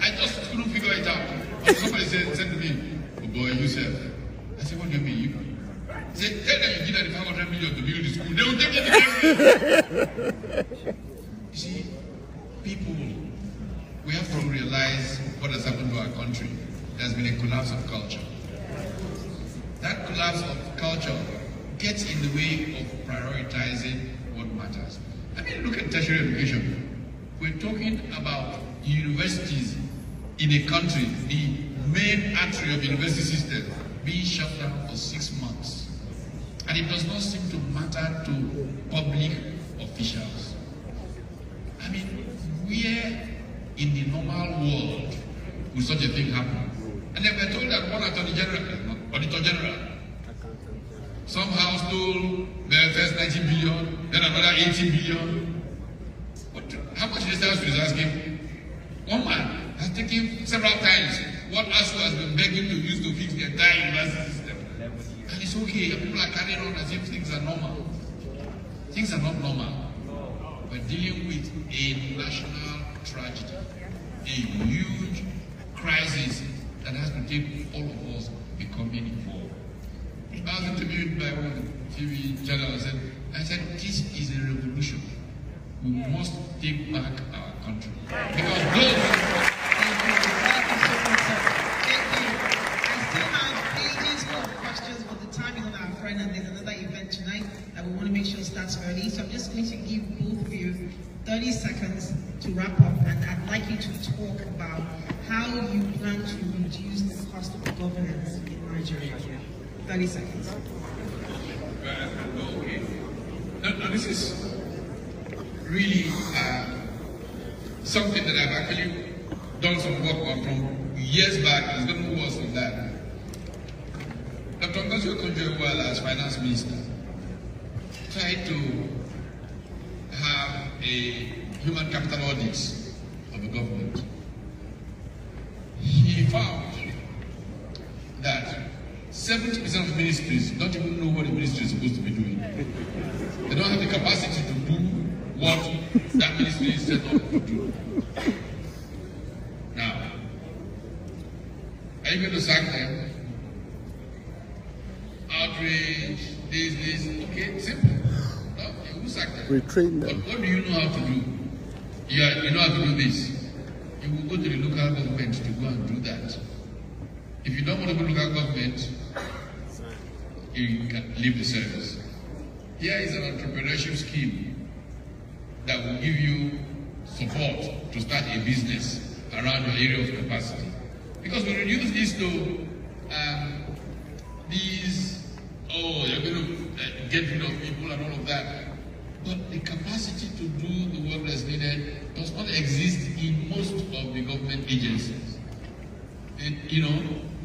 I just couldn't figure it out. And somebody said to me, oh boy, Yusuf. I said, what do you mean? He said, tell them you give them the $500 million to build the school. They will take it. You see, people, we have to realize what has happened to our country. There's been a collapse of culture. That collapse of culture gets in the way of prioritizing what matters. I mean, look at tertiary education. We're talking about universities in a country, the main artery of the university system, being shut down for 6 months. And it does not seem to matter to public officials. I mean, where in the normal world will such a thing happen? And then we're told that one Auditor General, somehow stole the first 90 billion, then another 80 billion. How much is that is asking? One man has taken several times what ASU has been begging to use to fix the entire university system. And it's okay, people are carrying on as if things are normal. Things are not normal. We're dealing with a national tragedy, a huge crisis that has to take all of us becoming involved. I was interviewed by one of the TV channels, and I said, this is a revolution. We must take back our country. Because those... Thank you so much, sir. Thank you. I still have pages full of questions, but the time is on our friend, and there's another event tonight that we want to make sure starts early. So I'm just going to give both of you 30 seconds to wrap up, and I'd like you to talk about how you plan to reduce the cost of governance in Nigeria. 30 seconds. Okay. Now this is really something that I've actually done some work on from years back. It's going to move us from that. Dr. Ngozi Okonjo-Iweala, as finance minister, tried to have a human capital audit of the government. He found that 70% of ministries don't even know what the ministry is supposed to be doing. They don't have the capacity to do what that ministry is set up to do. Now, are you going to sack them? Outrage, this, okay, simple. No, you will sack them. We train them. But what do you know how to do? You know how to do this. you will go to the local government to go and do that. If you don't want to go to local government, you can leave the service. Here is an entrepreneurship scheme that will give you support to start a business around your area of capacity. Because we reduce this to you're going to get rid of people and all of that. But the capacity to do the work that's needed does not exist in most of the government agencies. And,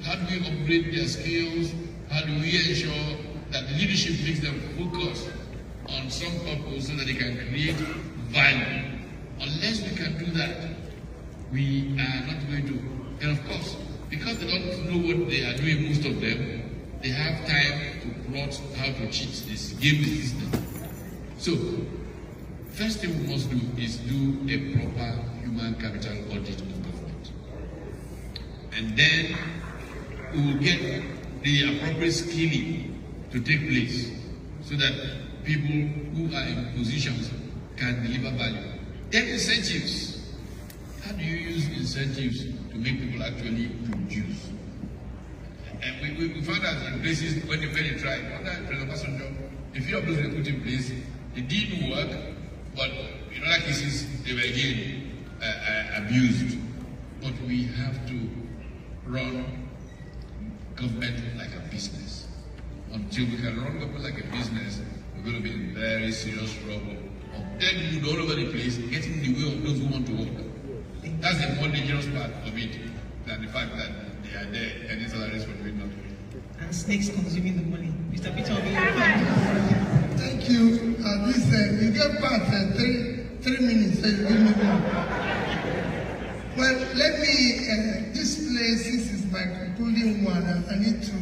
how do we upgrade their skills? How do we ensure that the leadership makes them focus on some purpose so that they can create value? Unless we can do that, we are not going to. And of course, because they don't know what they are doing, most of them, they have time to plot how to cheat this, game the system. So, first thing we must do is do a proper human capital audit of government. And then we will get the appropriate skilling to take place so that people who are in positions can deliver value. Then incentives. How do you use incentives to make people actually produce? And we found out in places when they tried, if you have those they put in place, it didn't work, but in other cases they were again abused. But we have to run government like a business. Until we can run government like a business, we're going to be in very serious trouble. Then we all over the place, getting in the way of those who want to work. That's the more dangerous part of it than the fact that they are there and the salaries for doing nothing. And snakes consuming the money. Mr. Peter, thank you. You get back 3 minutes, so you give me more. Well, let me, this place, this is my concluding one. I need to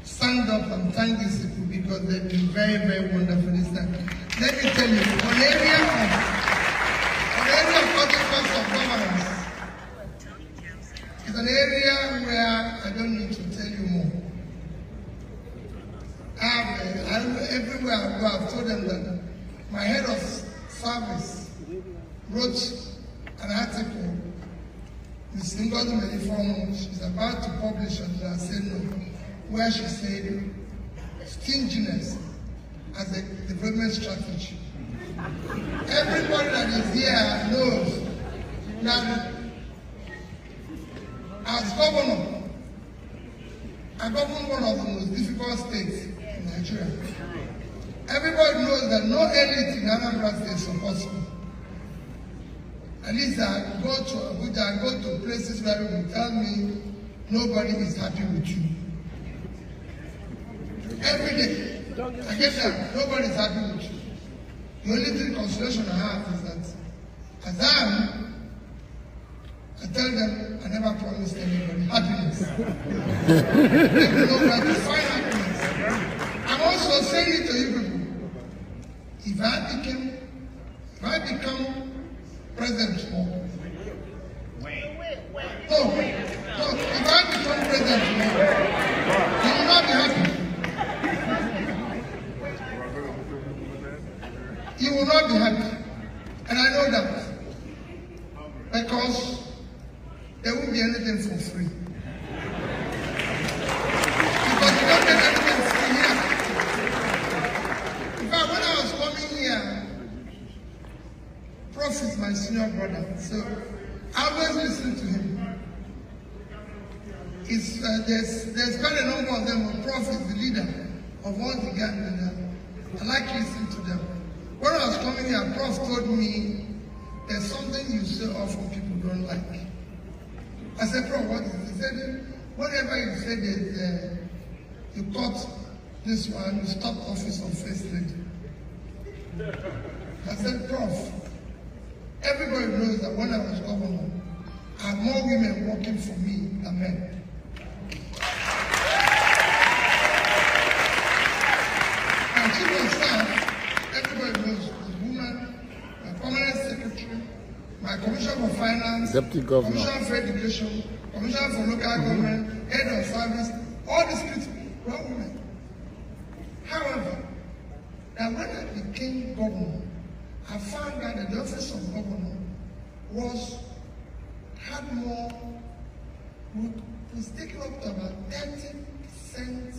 stand up and thank these people because they've been very, very wonderful this time. Let me tell you, on area of consequence of governance is an area where I don't need to tell you more. Everywhere I go, I've told them that my head of service wrote an article in Single Mediform. She's about to publish it, and I said no, where she said stinginess as a development strategy. Everybody that is here knows that as governor, I govern one of the most difficult states in Nigeria. Everybody knows that no elite in Anambra State supports me. At least I go to Abuja, I go to places where people tell me nobody is happy with you. Every day, I get that nobody is happy with you. The only thing consolation I have is that as I tell them I never promised anybody happiness. They don't know where to find happiness. I'm also saying it to you people. If I become president tomorrow, if I become president tomorrow, you will not be happy. You will not be happy. And I know that. Because there won't be anything for free. Because you don't get anything free here. In fact, when I was coming here, Prof is my senior brother, so I always listen to him. There's quite a number of them, but Prof is the leader of all the gang, and I like listening to them. When I was coming here, Prof told me there's something you say often people don't like. I said, Prof, what is it? He said, whatever you said is you cut this one, you stopped office of First Lady. I said, Prof, everybody knows that when I was governor, I had more women working for me than men. My chief of staff, everybody knows, was a woman, my permanent secretary, my commissioner for finance, Deputy Governor, commissioner for education, commissioner for local government, head of service, all these people were women. However, that when I became governor, I found out that the office of governor was had more, was taking up to about 30%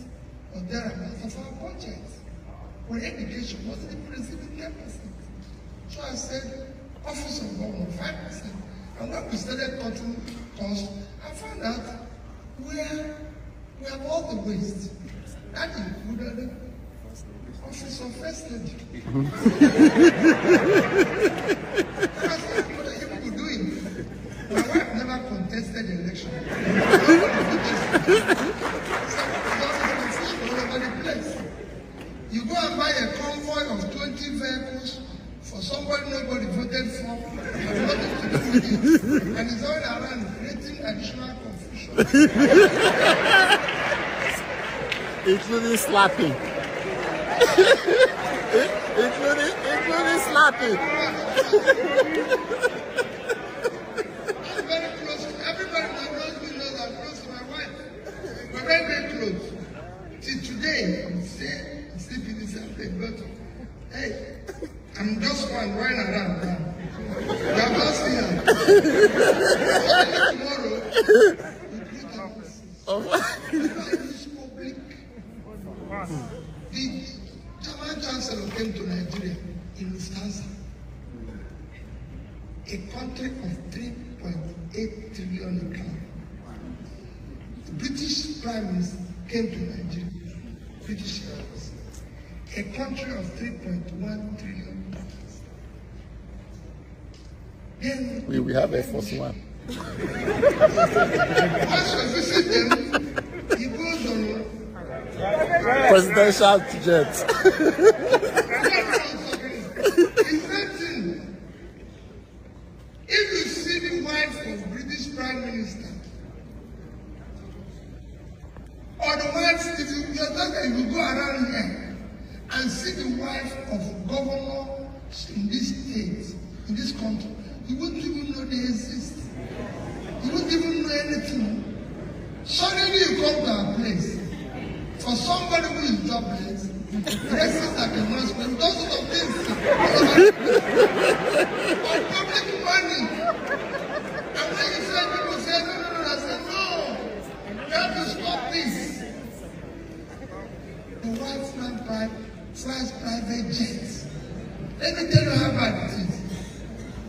or thereabouts of our budget. When education wasn't even receiving 10%. So I said, Office of Government, 5%. And when we started cutting costs, I found out where we have all the waste. That included Office of First Lady. That's what are you people doing? My wife never contested the election. All over the place. You go and buy a convoy of 20 vehicles for somebody nobody voted for, and nothing to do with it, and it's all around creating additional confusion. Including slapping. including slapping. I'm very close. Everybody that knows me knows I'm close to my wife. We're very, very close. Till today, I'm sleeping in this place. Hey, I'm just one running around now. You have not seen her. Tomorrow, we greet the public. The German Chancellor came to Nigeria in Lufthansa, a country of 3.8 trillion economy. The British Prime Minister came to Nigeria, British Airways, a country of 3.1 trillion. Then we have Air Force One. Once we visit them, he goes on Presidential jet. If you see the wife of British Prime Minister, or the wife, if you go around here and see the wife of governor in this state, in this country, you wouldn't even know they exist. You wouldn't even know anything. Suddenly you come to our place. For somebody who is jobless, dresses like a husband, those sort of things. On public money. And when you say, people say, no, I say, no. You have to stop this. The wife flies private jets. Let me tell you how bad it is.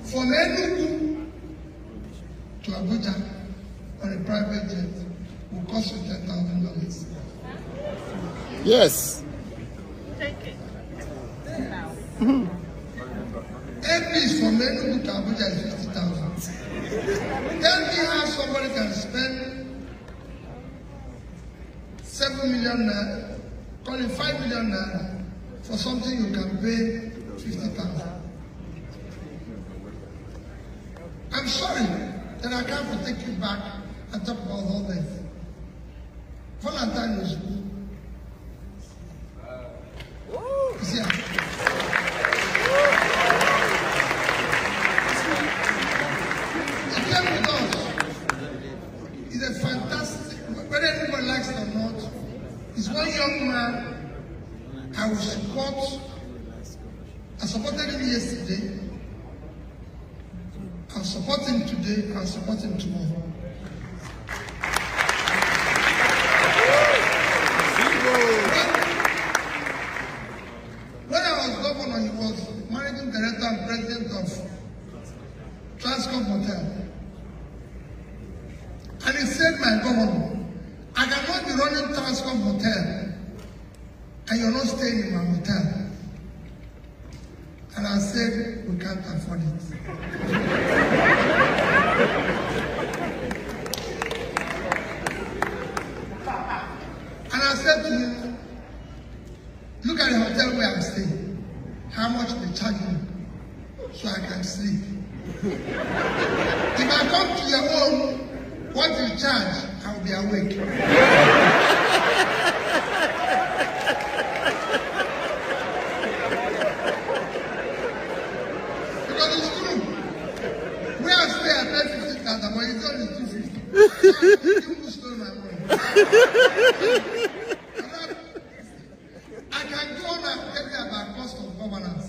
From Enugu to Abuja on a private jet will cost you $10,000. Yes. Take it. Every from Enugu to Abuja is 50,000. Tell me how somebody can spend 7 million naira, call it 5 million naira, for something you can pay 50,000. I'm sorry that I can't take you back and talk about all this. Valentine was good. See, he came with us. He's a fantastic, whether anyone likes it or not, he's one young man I will support. I supported him yesterday. I'll support him today, I'll support him tomorrow. When I was governor, he was managing director and president of Transcorp Hotel. And he said, my governor, I cannot be running Transcorp Hotel and you're not staying in my hotel. And I said, we can't afford it. And I said to him, look at the hotel where I'm staying. How much they charge me so I can sleep. If I come to your home, what you charge, I will be awake. Because it's true. Where I stay, I pay 50,000, but it's only 250. You stole my money. I can go on and tell you about cost of governance.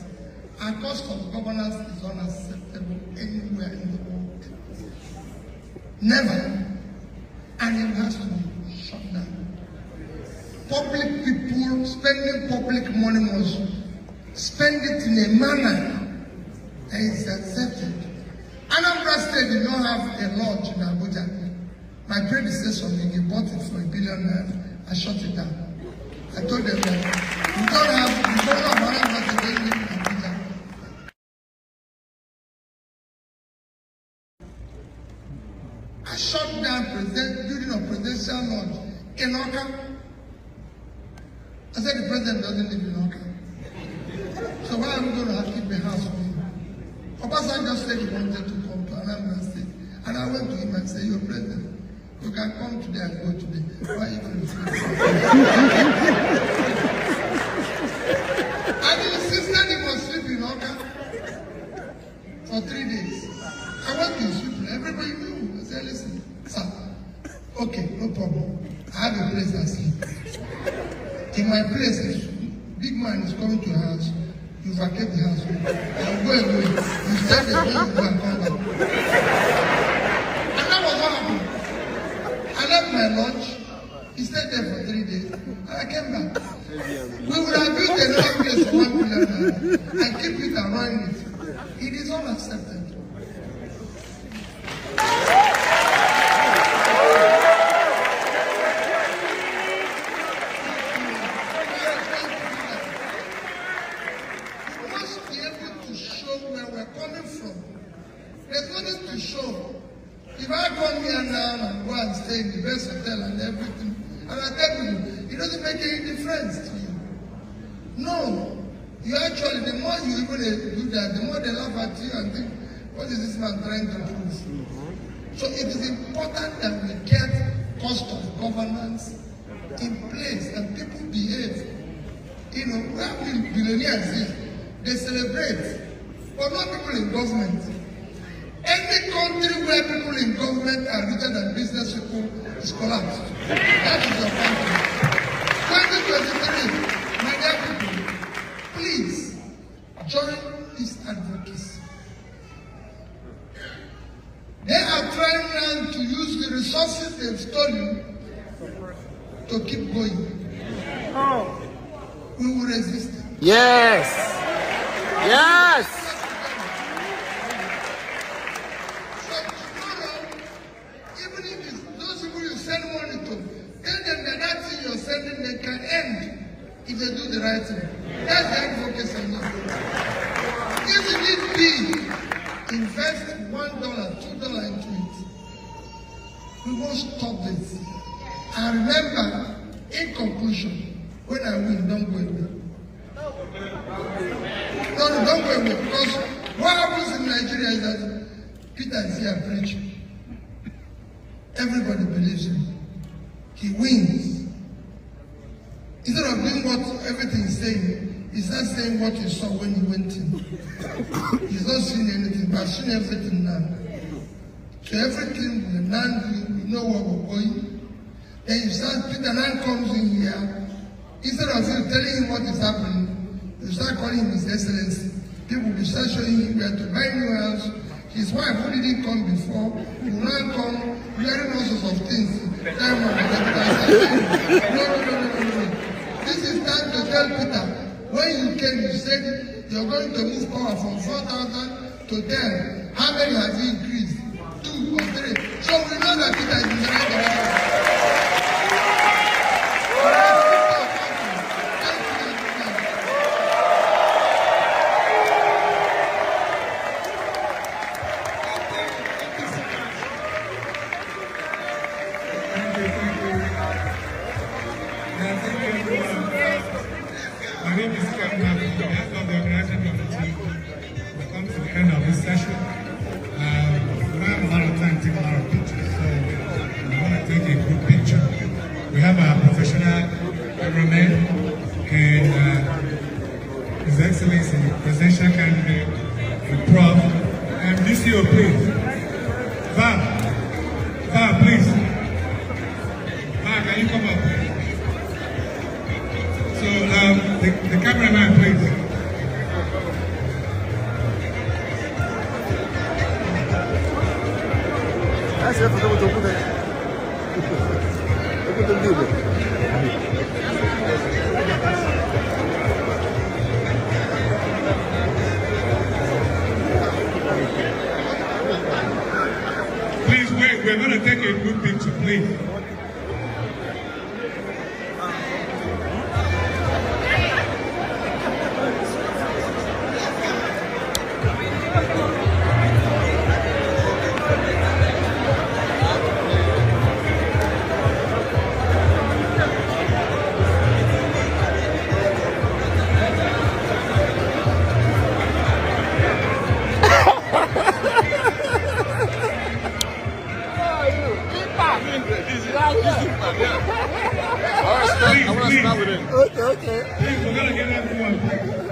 And cost of governance is unacceptable anywhere in the world. Never. And it has to be shut down. Public people spending public money must spend it in a manner that is accepted. Anambra State did not have a lodge in Abuja. My predecessor, he bought it for $1 billion. I shut it down. I told them that we don't have Anambra State in Abuja. I shut down building of presidential lodge in Oka. I said the president doesn't live in Oka. So why am I going to keep a house for him? Obasanjo said he wanted to come to Anambra State. And I went to him and said, "You're president. You can come today and go today. Why are you going to sleep?" And he insisted he must sleep in Oka for 3 days. I went to his people. Everybody knew. I said, "Listen, sir, okay, no problem. I have a place I sleep. In my place, if big man is coming to your house, you vacate the house. I'll go away. You stay there, you go and come back." And that was what happened. I left my lunch. He stayed there for 3 days. And I came back. We would have built another place for $1 billion and keep it and run it. It is unacceptable. If I come here now and go and stay in the best hotel and everything, and I tell you, it doesn't make any difference to you. No. You actually, the more you even do that, the more they laugh at you and think, what is this man trying to prove? So it is important that we get cost of governance in place and people behave. You know, we have billionaires here. They celebrate, but not people in government. Any country where people in government are richer than business people is collapsed. That is your country. 2023, my dear people, please join this advocacy. They are trying now to use the resources they've stolen to keep going. We will resist it. Yes! Yes! They can end if they do the right thing. That's the advocacy. If you need big, invest $1, $2 into it. We won't stop this. And remember, in conclusion, when I win, don't go away. No, don't go away. Because what happens in Nigeria is that Peter is here preaching. Everybody believes him. He wins. Instead of doing what everything is saying, he's not saying what he saw when he went in. He's not seeing anything, but seeing everything now. So everything we now do, we know where we're going. Then you start, Peter now comes in here. Instead of you telling him what is happening, you start calling him His Excellency. People will start showing him where to buy new house. His wife, who didn't come before, will now come wearing all sorts of things. No. This is time to tell Peter, when you came, you said you're going to move power from 4,000 to 10. How many has he increased? 2 or 3. So we know that Peter is in the right direction. My name is Kenneth. I'm the organizing committee. We come to the end of this session. We don't have a lot of time to take a lot of pictures, so we want to take a group picture. We have our professional cameraman and His Excellency, presidential candidate, the Prof. And DCO, please. Val, please. Val, can you come up? So, the cameraman, please. Please wait, we're going to take a good picture, please. Okay. Please, we're gonna get everyone.